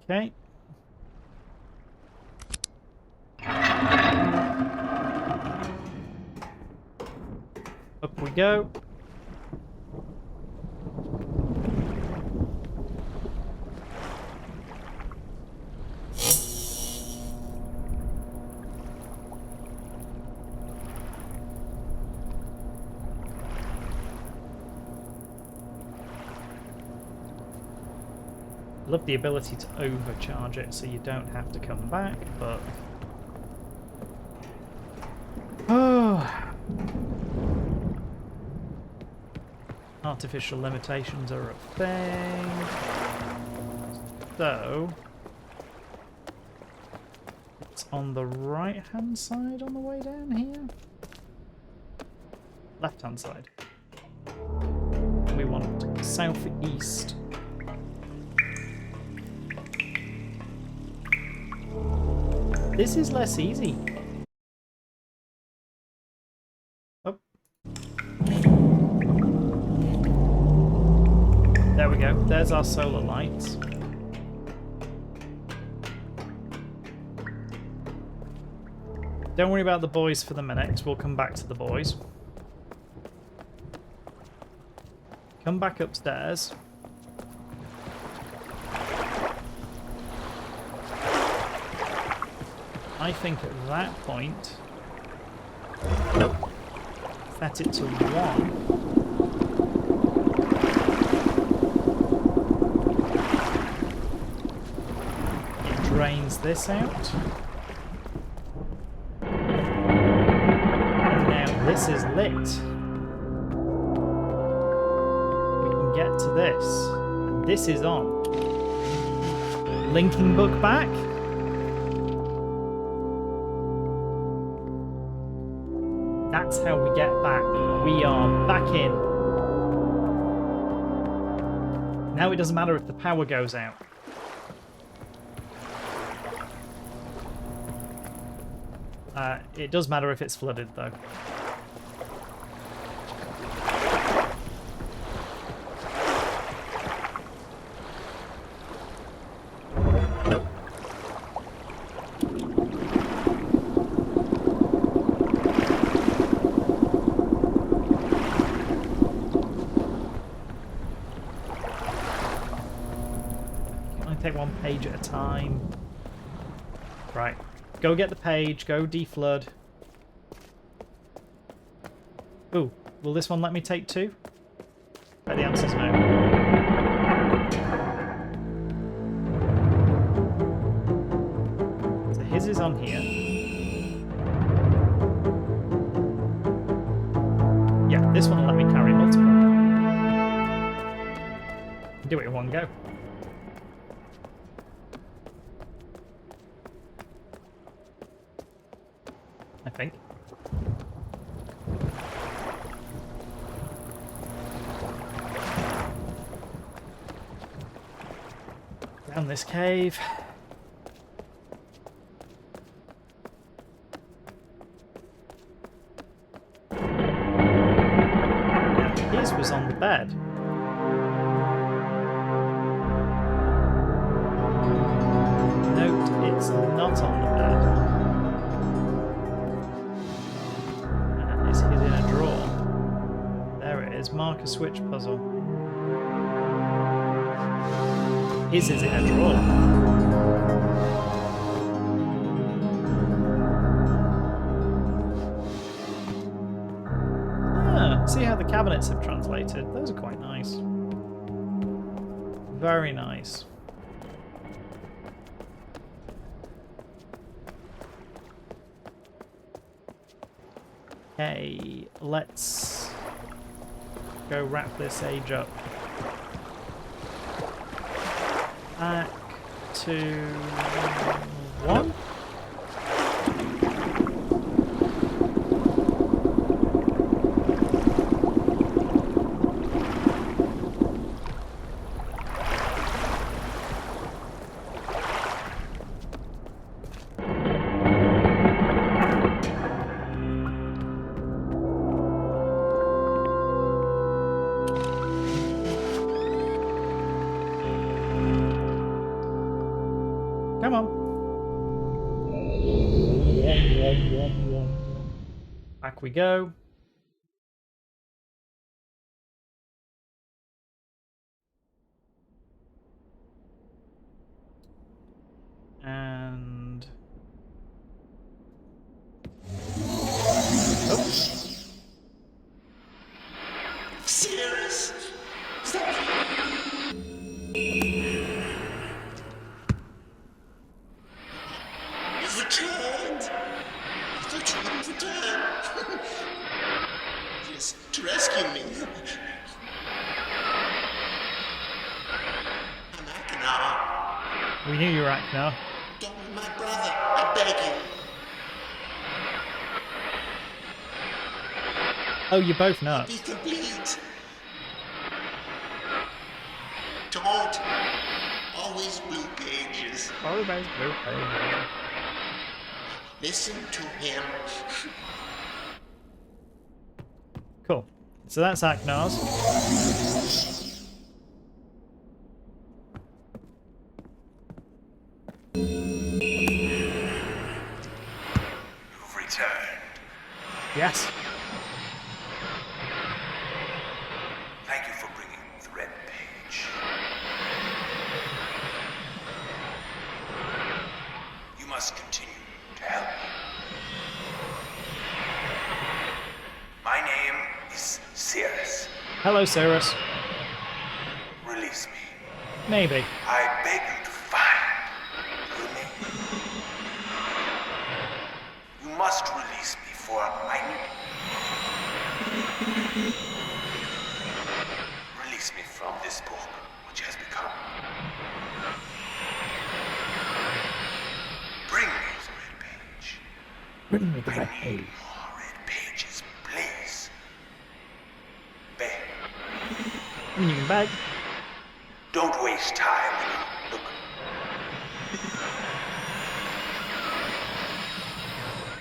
Okay. Up we go. Love the ability to overcharge it so you don't have to come back, but... Oh. Artificial limitations are a thing. So... It's on the right-hand side on the way down here? Left-hand side. We want southeast. This is less easy. Oh. There we go. There's our solar lights. Don't worry about the boys for the minute. We'll come back to the boys. Come back upstairs. I think at that point, set it to 1. It drains this out. And now this is lit. We can get to this. And this is on. Linking book back. That's how we get back. We are back in. Now it doesn't matter if the power goes out. It does matter if it's flooded, though. Take one page at a time. Right. Go get the page. Go deflood. Ooh. Will this one let me take 2? The answer's no. So his is on here. This one will let me carry multiple. Do it in one go. I think. Down this cave. His was on the bed. Note, it's not on the bed. And it's hid in a drawer. There it is. Mark a switch puzzle. His is in a drawer. See how the cabinets have translated. Those are quite nice. Very nice. Okay, let's go wrap this age up. Back to 1. Come on. Back we go. And... oops. Serious? You've returned. I thought you wouldn't return. Yes, to rescue me. I'm Akana. We knew you were Aknar. Don't be my brother. I beg you. Oh, you both know. Be complete. Don't. Always blue pages. Always blue pages. Listen to him. Cool. So that's Aknar's. You've returned. Yes. Thank you for bringing the red page. You must continue to help me. My name is Cirrus. Hello, Cyrus. Release me. Maybe. I beg you to find the name. You must release me for I need. Release me from this book, which has become. Bring me the red page. Bring me the I red need page. more red pages, please. Beg. You can beg. Don't waste time when you look.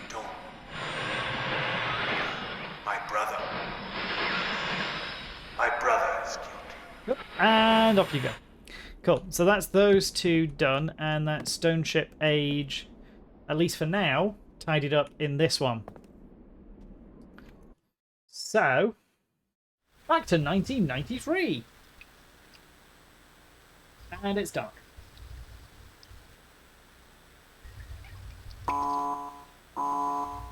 Don't. My brother. My brother is guilty. Yep. And off you go. Cool. So that's those two done, and that Stoneship age, at least for now, tidied up in this one. So, back to 1993. And it's dark.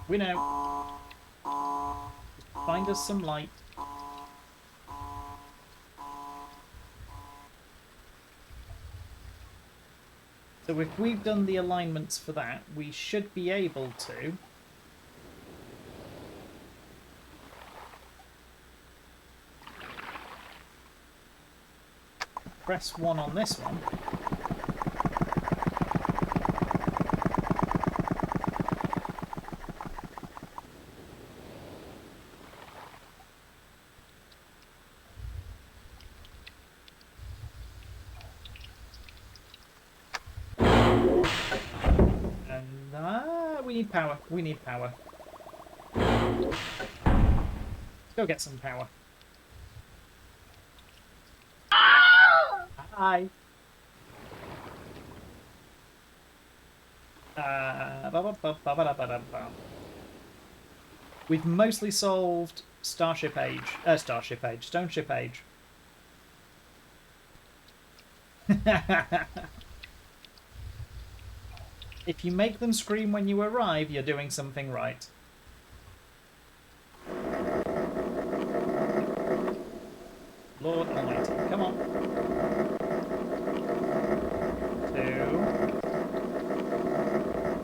We know. Find us some light. So if we've done the alignments for that, we should be able to press 1 on this one. And we need power. We need power. Let's go get some power. Hi. We've mostly solved Stoneship Age. If you make them scream when you arrive, you're doing something right. Lord Almighty, come on. 2,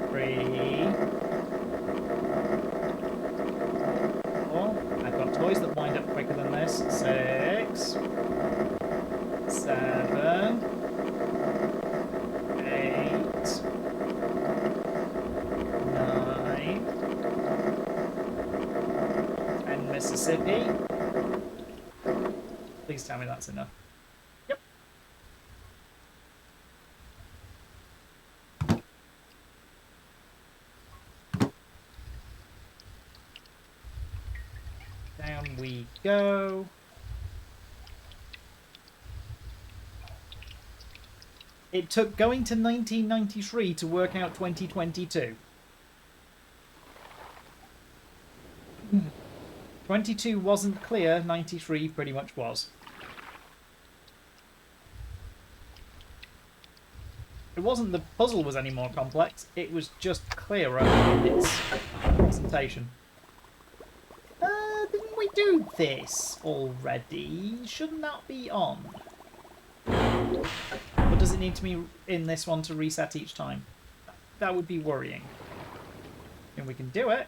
3, 4. I've got toys that wind up quicker than this. 6, 7, 8, 9, and Mississippi. Please tell me that's enough. Yep. Down we go. It took going to 1993 to work out 2022. 22 wasn't clear, 93 pretty much was. It wasn't the puzzle was any more complex, it was just clearer in its presentation. Didn't we do this already? Shouldn't that be on? Or does it need to be in this one to reset each time? That would be worrying. And we can do it.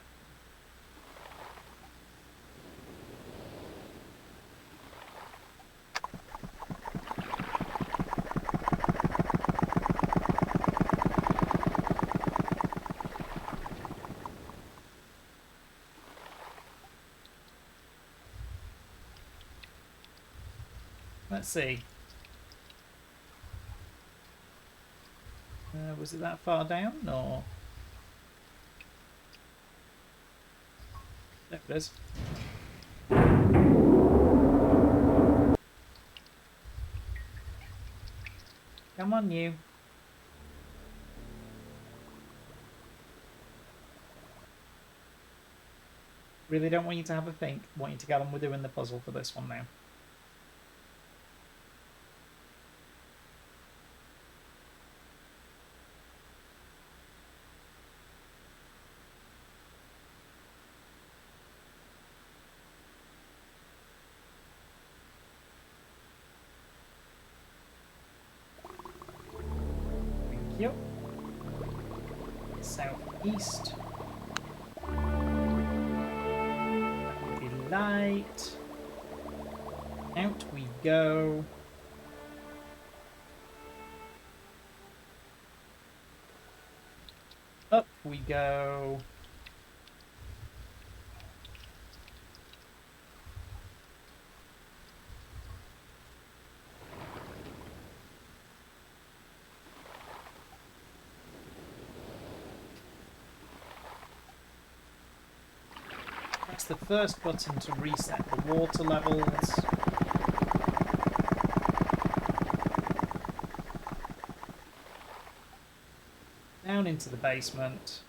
Let's see. Was it that far down? No. There it is. Come on, you. Really don't want you to have a think. Want you to get on with doing the puzzle for this one now. Yep. Southeast. That would be light. Out we go. Up we go. Press the first button to reset the water levels. Down into the basement,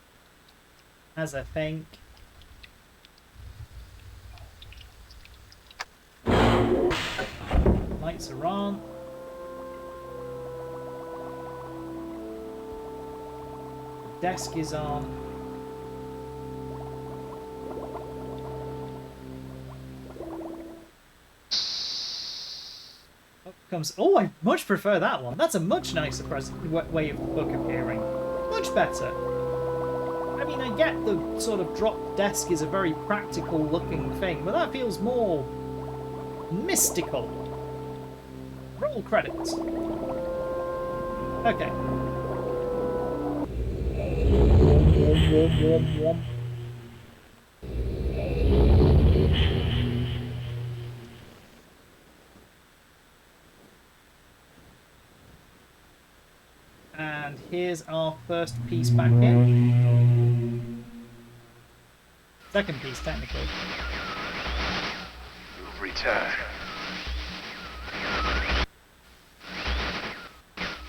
as I think. Lights are on. The desk is on. Up comes. Oh, I much prefer that one. That's a much nicer way of the book appearing. Much better. I mean, I get the sort of drop desk is a very practical looking thing, but that feels more mystical. Roll credits. Okay. And here's our first piece back in. Second piece, technically. You've returned.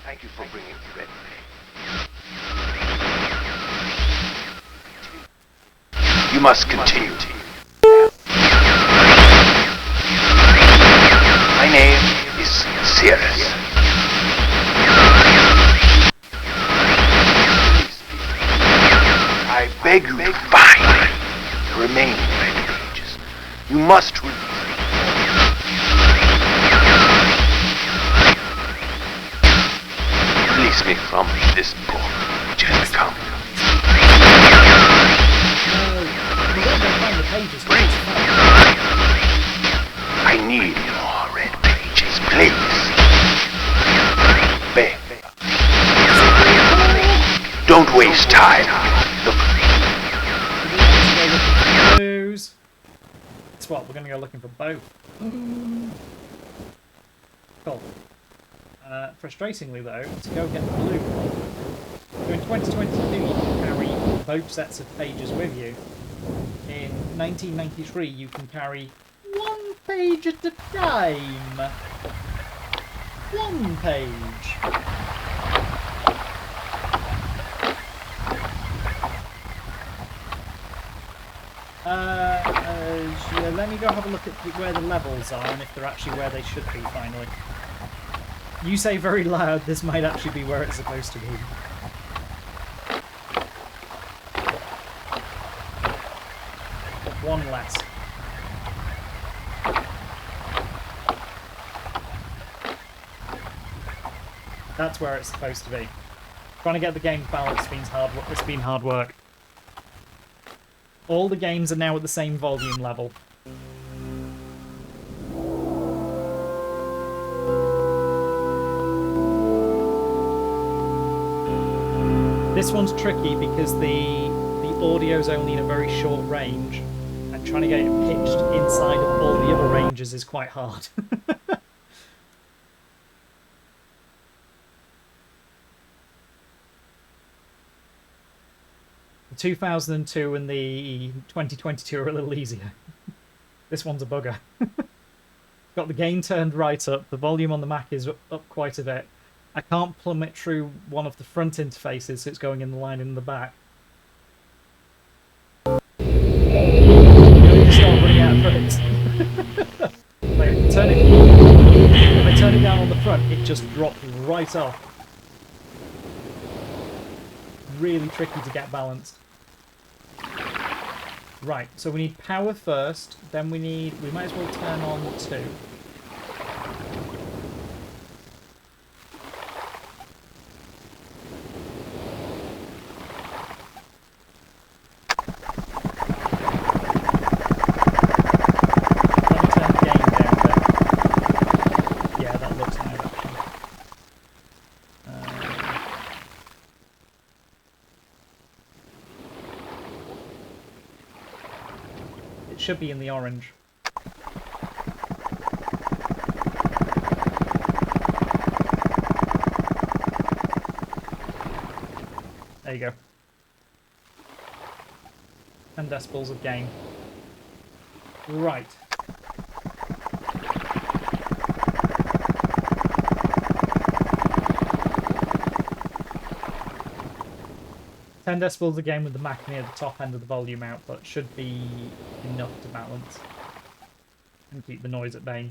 Thank you for bringing Red. You must continue. My name is Cirrus. I beg you to find the remaining red pages. You must read. Release me from this book which has become. I need more red pages, please. Beg. Don't waste time. Look. Blues. Guess what? We're going to go looking for both. Cool. Frustratingly, though, to go get the blue one. So in 2022, you can carry both sets of pages with you. In 1993, you can carry one page at a time. One page. Yeah, let me go have a look at where the levels are and if they're actually where they should be, finally. You say very loud, this might actually be where it's supposed to be. One less. That's where it's supposed to be. Trying to get the game balanced it's been hard work. All the games are now at the same volume level. This one's tricky because the audio's only in a very short range, and trying to get it pitched inside of all the other ranges is quite hard. The 2002 and the 2022 are a little easier. This one's a bugger. Got the gain turned right up, the volume on the Mac is up quite a bit. I can't plumb it through one of the front interfaces, so it's going in the line in the back. You just start running out of frets. If I turn it down on the front, it just dropped right off. Really tricky to get balanced. Right, so we need power first, then we might as well turn on 2. Should be in the orange. There you go. 10 decibels of gain. Right. Ten decibels again with the Mac near the top end of the volume output should be enough to balance and keep the noise at bay.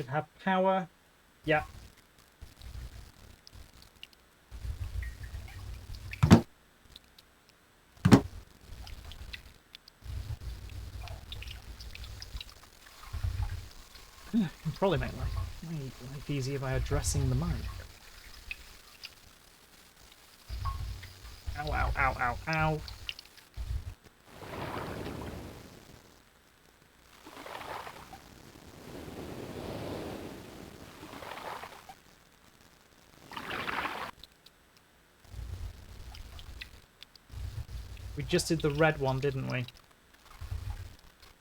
have power. Yeah. Probably make life easier by addressing the mic. Ow, ow, ow, ow, ow. We just did the red one, didn't we?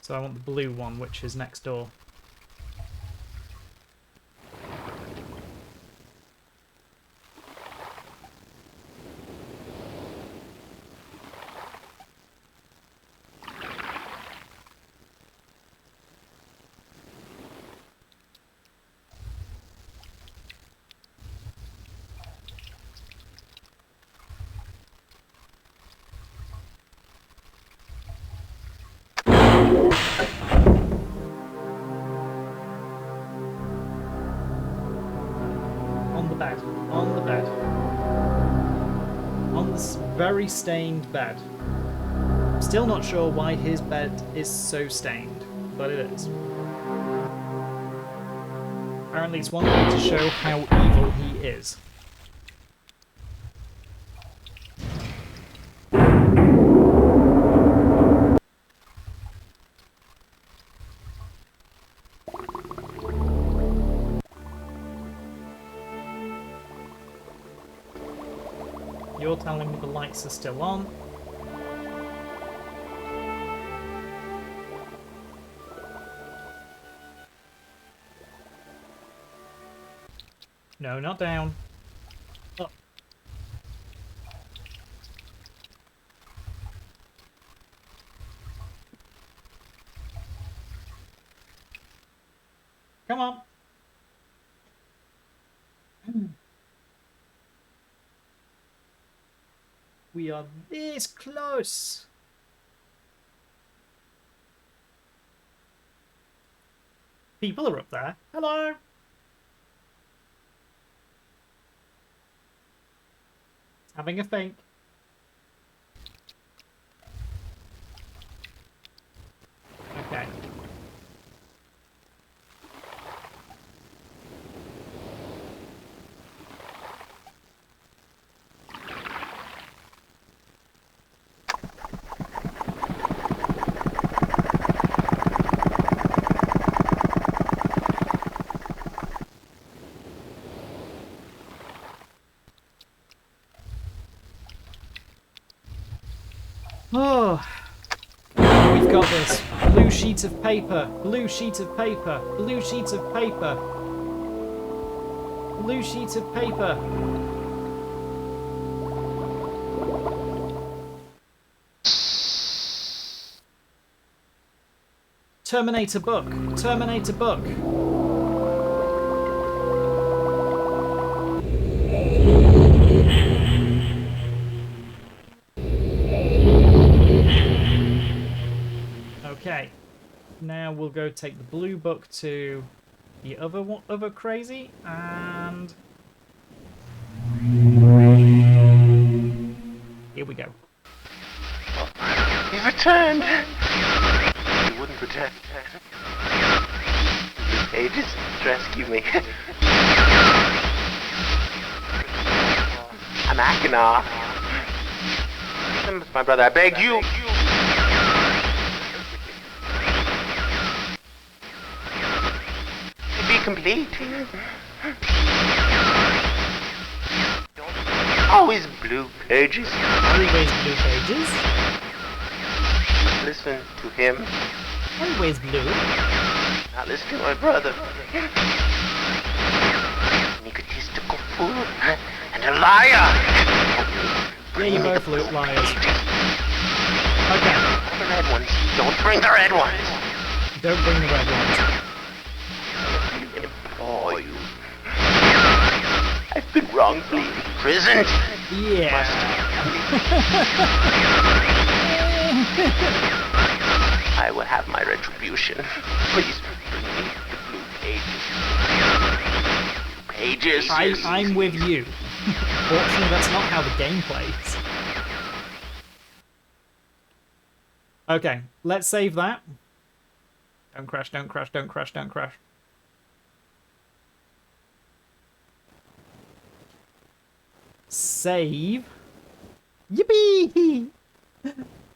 So I want the blue one, which is next door. On the bed. On this very stained bed. Still not sure why his bed is so stained, but it is. Apparently it's one way to show how evil he is. You're telling me the lights are still on. No, not down. Up. Come on. We are this close. People are up there. Hello. Having a think. Okay. Oh, we've got this. Blue sheet of paper, blue sheet of paper, blue sheet of paper, blue sheet of paper. Terminator book, Terminator book. Okay, now we'll go take the blue book to the other crazy, and here we go. You've returned. You wouldn't protect. Hey, just rescue me. I'm Akinar. My brother, I beg you. Be complete. Always blue pages. Always blue pages. Listen to him. Always blue. Now listen to my brother. An egotistical fool and a liar. Yeah, you both look liars. Okay. The red ones. Don't bring the red ones. Don't bring the red ones. Implore you. I've been wrongfully imprisoned. Yeah. I will have my retribution. Please bring me the blue Pages. I'm with you. Fortunately, that's not how the game plays. Okay, let's save that. Don't crash, don't crash, don't crash, don't crash. Save. Yippee!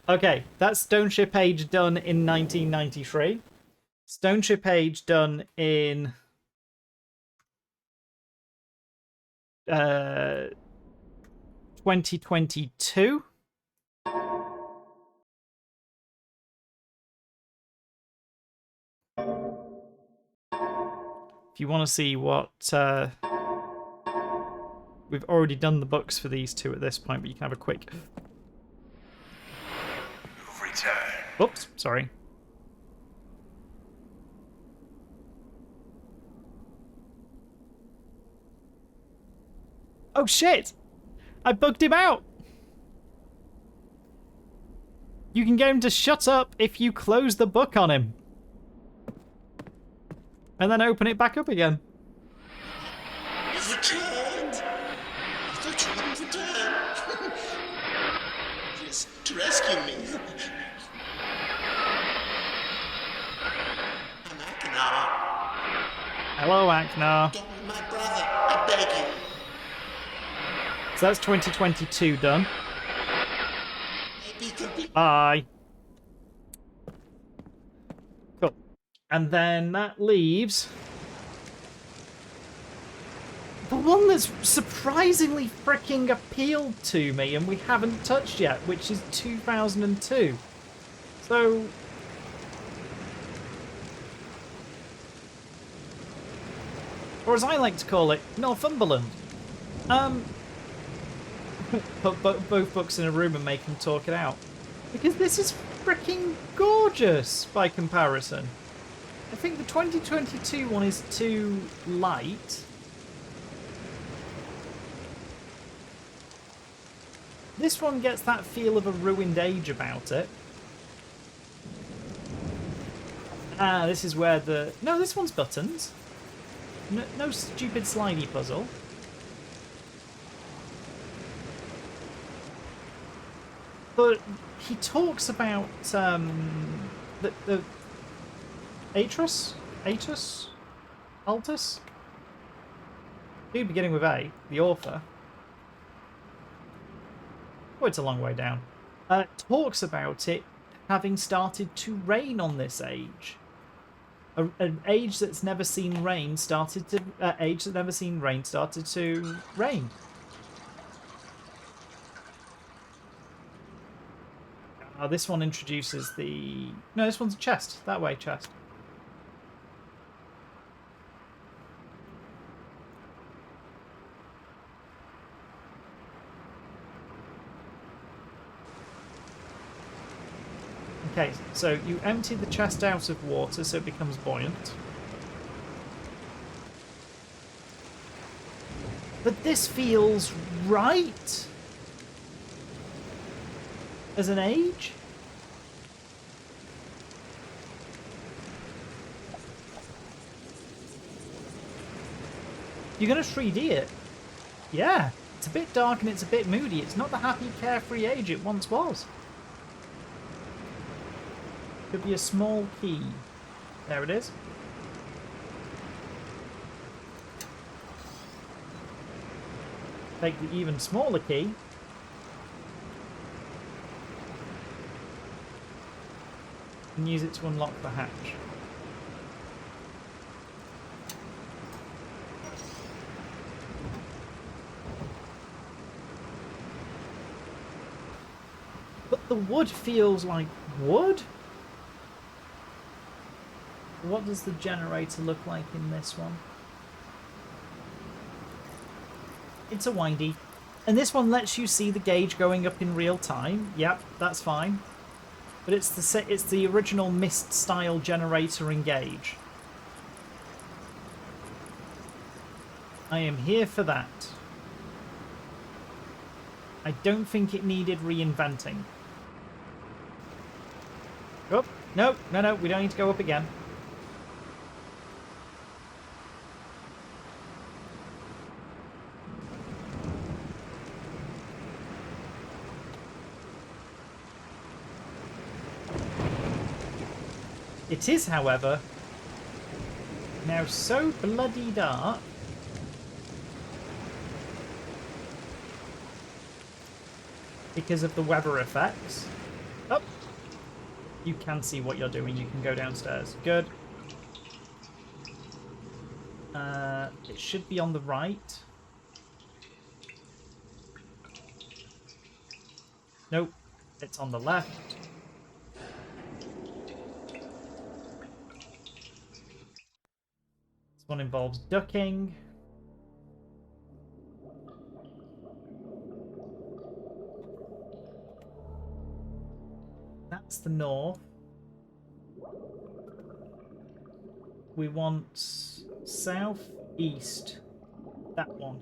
Okay, that's Stoneship Age done in 1993. Stoneship Age done in 2022. If you want to see what we've already done the books for these two at this point, but you can have a quick. Return. Oops, sorry. Oh shit! I bugged him out! You can get him to shut up if you close the book on him. And then open it back up again. You've returned. I thought you wouldn't return. Yes, to rescue me. I'm Akina. Hello, Aknar. Don't be my brother. I beg you. So that's 2022 done. Maybe you can be. Bye. Cool. And then that leaves the one that's surprisingly freaking appealed to me and we haven't touched yet, which is 2002. So or as I like to call it, Northumberland. Put both books in a room and make them talk it out. Because this is freaking gorgeous by comparison. I think the 2022 one is too light. This one gets that feel of a ruined age about it. Ah, this is where the... No, this one's buttons. No stupid slidey puzzle. But he talks about the Atrus? Altus? Dude beginning with A, the author. Oh, it's a long way down. Talks about it having started to rain on this age. An age that's never seen rain started to... age that never seen rain started to rain. This one introduces the... No, this one's a chest. That way, chest. Okay, so you empty the chest out of water so it becomes buoyant. But this feels right as an age. You're going to 3D it. Yeah, it's a bit dark and it's a bit moody. It's not the happy, carefree age it once was. Could be a small key. There it is. Take the even smaller key. And use it to unlock the hatch. But the wood feels like wood? What does the generator look like in this one? It's a windy. And this one lets you see the gauge going up in real time. Yep, that's fine. But it's the original Myst style generator and gauge. I am here for that. I don't think it needed reinventing. Oh, no, we don't need to go up again. It is, however, now so bloody dark because of the weather effects. Oh, you can see what you're doing. You can go downstairs. Good. It should be on the right. Nope, it's on the left. This one involves ducking. That's the north. We want south, east. That one.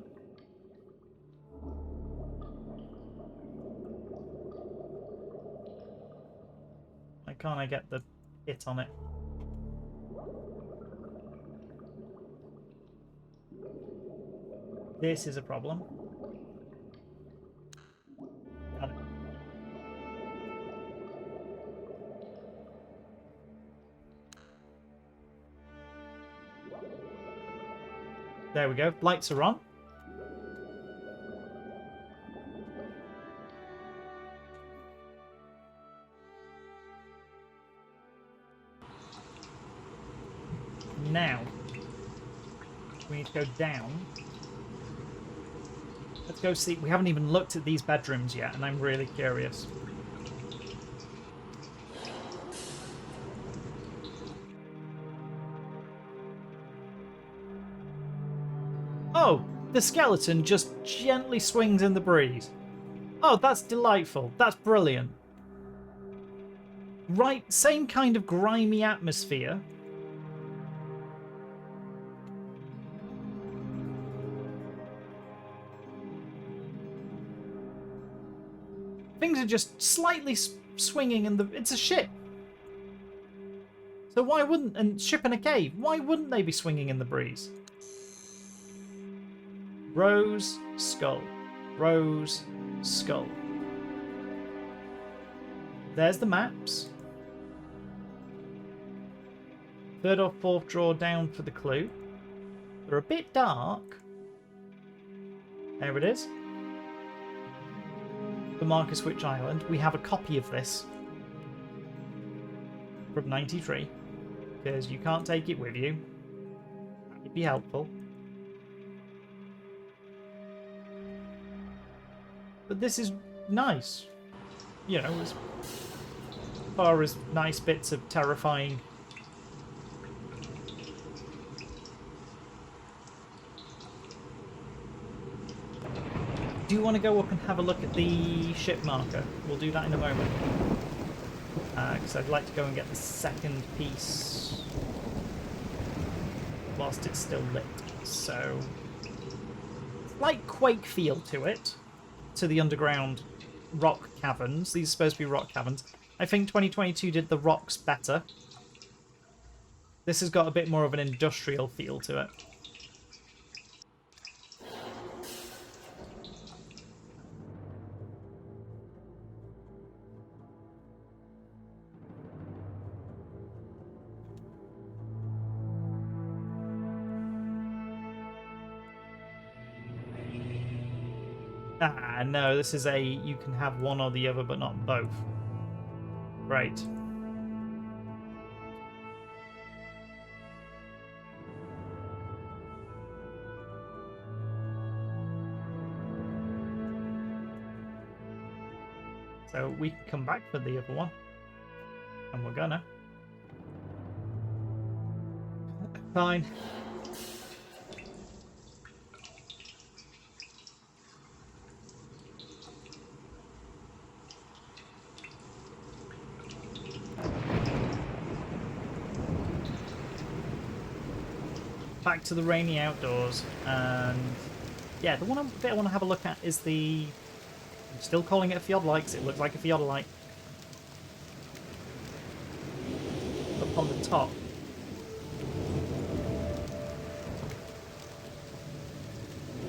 Why can't I get the hit on it? This is a problem. Got it. There we go. Lights are on. Now, we need to go down. Let's go see. We haven't even looked at these bedrooms yet, and I'm really curious. Oh, the skeleton just gently swings in the breeze. Oh, that's delightful. That's brilliant. Right, same kind of grimy atmosphere. Things are just slightly swinging in the... It's a ship. So why wouldn't... And ship in a cave. Why wouldn't they be swinging in the breeze? Rose, skull. Rose, skull. There's the maps. Third or fourth drawer down for the clue. They're a bit dark. There it is. The Marcus Witch Island. We have a copy of this from 93 because you can't take it with you. That would be helpful. But this is nice. You know, as far as nice bits of terrifying. Do you want to go up and have a look at the ship marker? We'll do that in a moment. Because I'd like to go and get the second piece whilst it's still lit. So, slight Quake feel to it, to the underground rock caverns. These are supposed to be rock caverns. I think 2022 did the rocks better. This has got a bit more of an industrial feel to it. Ah, no, this is a, you can have one or the other, but not both. Right. So we can come back for the other one. And we're gonna. Fine. Back to the rainy outdoors, and yeah, the one bit I want to have a look at is the... I'm still calling it a theodolite because it looks like a theodolite. Up on the top.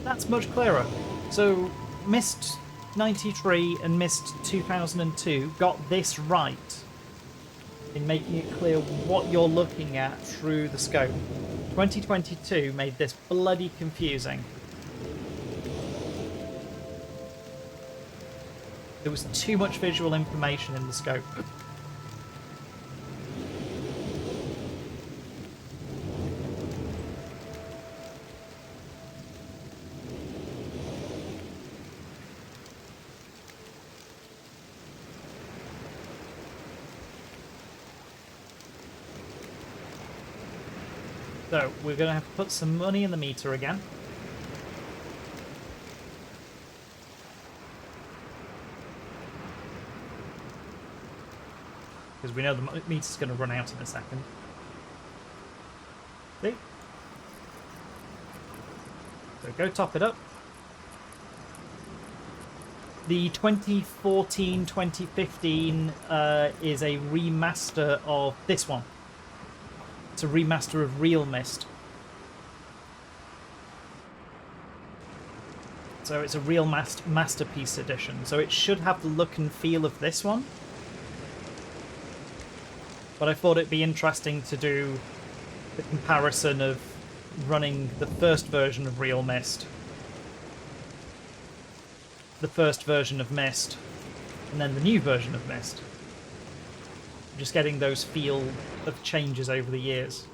That's much clearer. So Myst 93 and Myst 2002 got this right. in making it clear what you're looking at through the scope. 2022 made this bloody confusing. There was too much visual information in the scope. So, we're going to have to put some money in the meter again. Because we know the meter's going to run out in a second. See? So go top it up. The 2014-2015 is a remaster of this one. It's a remaster of RealMyst. So it's a RealMyst Masterpiece Edition. So it should have the look and feel of this one. But I thought it'd be interesting to do the comparison of running the first version of RealMyst, the first version of Myst, and then the new version of Myst. Just getting those feel of changes over the years.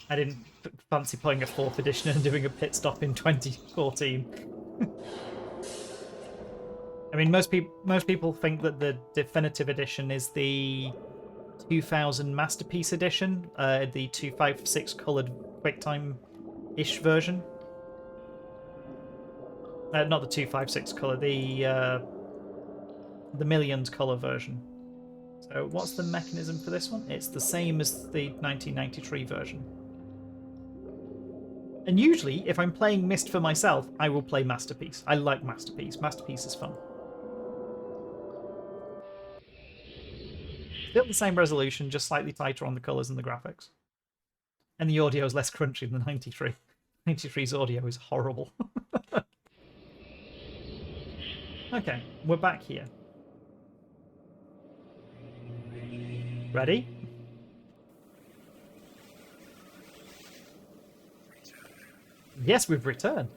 I didn't fancy playing a 4th edition and doing a pit stop in 2014. I mean, most people think that the definitive edition is the 2000 Masterpiece Edition, the 256 coloured QuickTime-ish version. Not the 256 colour, the Millions colour version. So what's the mechanism for this one? It's the same as the 1993 version. And usually, if I'm playing Myst for myself, I will play Masterpiece. I like Masterpiece. Masterpiece is fun. Still the same resolution, just slightly tighter on the colours and the graphics. And the audio is less crunchy than 93. 93's audio is horrible. Okay, we're back here. Ready? Yes, we've returned.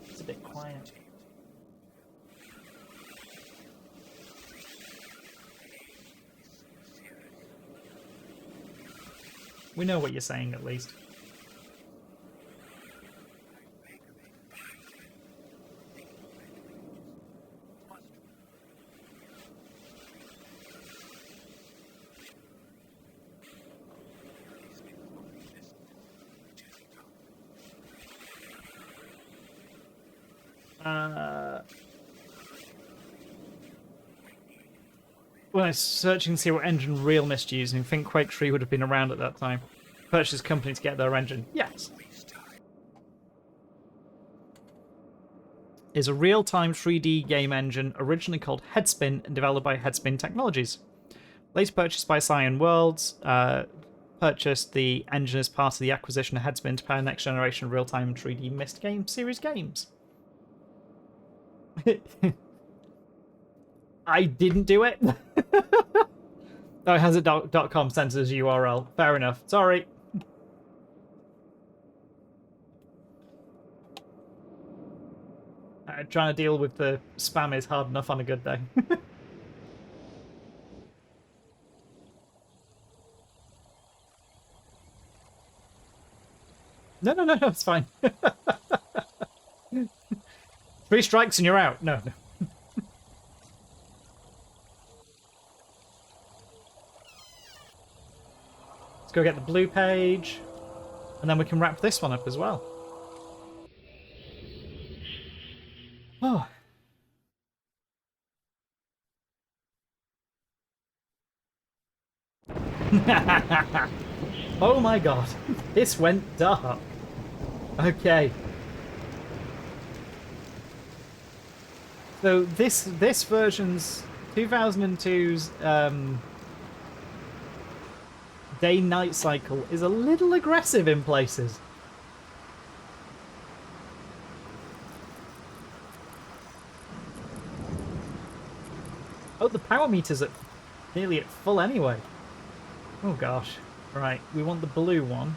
It's a bit quiet. We know what you're saying, at least. When I was searching to see what engine RealMyst using, I think Quake3 would have been around at that time. Purchased company to get their engine. Yes. Is a real-time 3D game engine originally called Headspin and developed by Headspin Technologies. Later purchased by Cyan Worlds, purchased the engine as part of the acquisition of Headspin to power next generation real-time 3D Myst game series games. I didn't do it. Oh, it has a .com sent as URL. Fair enough. Sorry. Trying to deal with the spam is hard enough on a good day. No, it's fine. 3 strikes and you're out. No. Let's go get the blue page, and then we can wrap this one up as well. Oh. Oh my god, this went dark. Okay. So this version's 2002's day-night cycle is a little aggressive in places. Oh, the power meter's at nearly at full anyway. Oh gosh. Right, we want the blue one.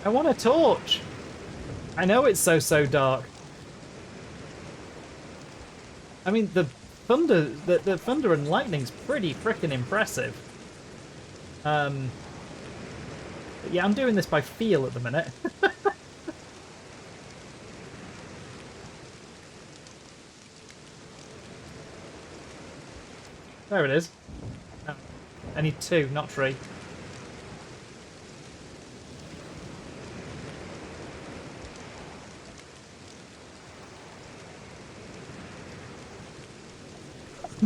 I want a torch. I know it's so dark. I mean, the thunder, the thunder and lightning's pretty frickin' impressive. But yeah, I'm doing this by feel at the minute. There it is. Oh, I need 2, not 3.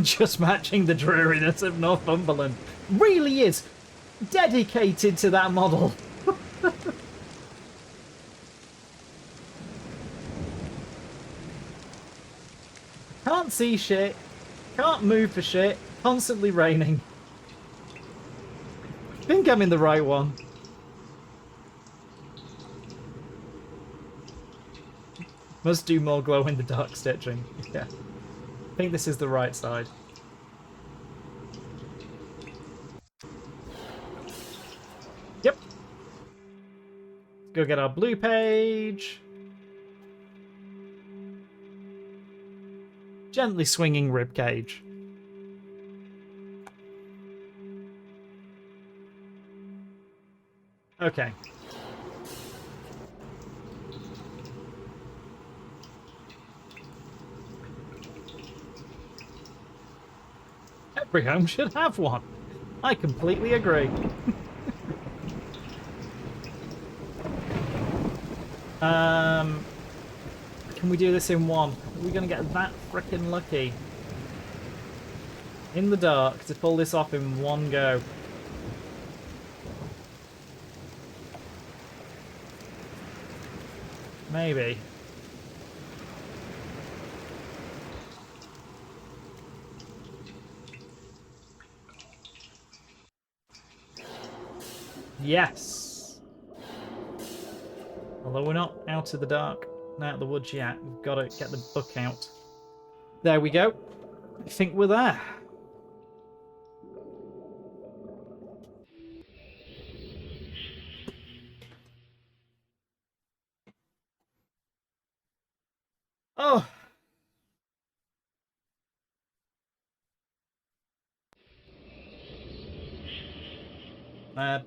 Just matching the dreariness of Northumberland. Really is dedicated to that model. Can't see shit. Can't move for shit. Constantly raining. Think I'm in the right one. Must do more glow-in-the-dark stitching. Yeah. I think this is the right side. Yep. Let's go get our blue page. Gently swinging ribcage. Okay. Every home should have one. I completely agree. Can we do this in one? Are we going to get that frickin' lucky? In the dark to pull this off in one go. Maybe. Yes! Although we're not out of the dark, out of the woods yet. We've got to get the book out. There we go. I think we're there. Oh!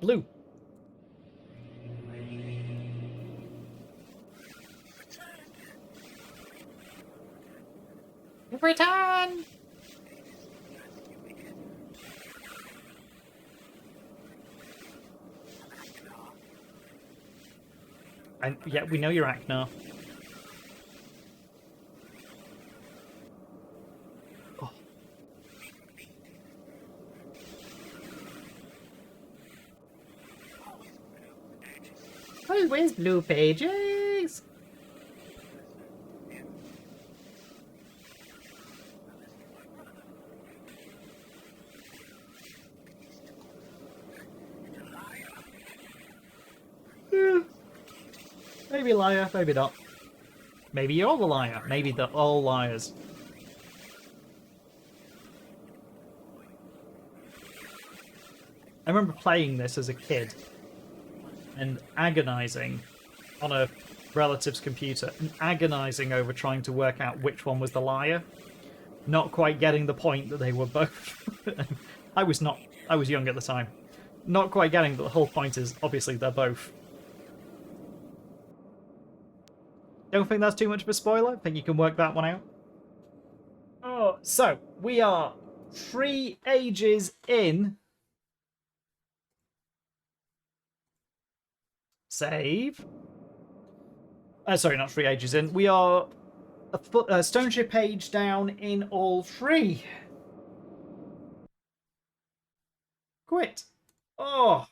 Blue. Return! And yeah, we know you're Aknar. Oh. Always blue pages. Maybe liar, maybe not. Maybe you're the liar. Maybe they're all liars. I remember playing this as a kid and agonizing on a relative's computer and agonizing over trying to work out which one was the liar. Not quite getting the point that they were both. I was young at the time. Not quite getting that the whole point is obviously they're both. Don't think that's too much of a spoiler. Think you can work that one out. Oh, so we are 3 ages in. Save. Sorry, not 3 ages in. We are a Stoneship page down in all 3. Quit. Oh,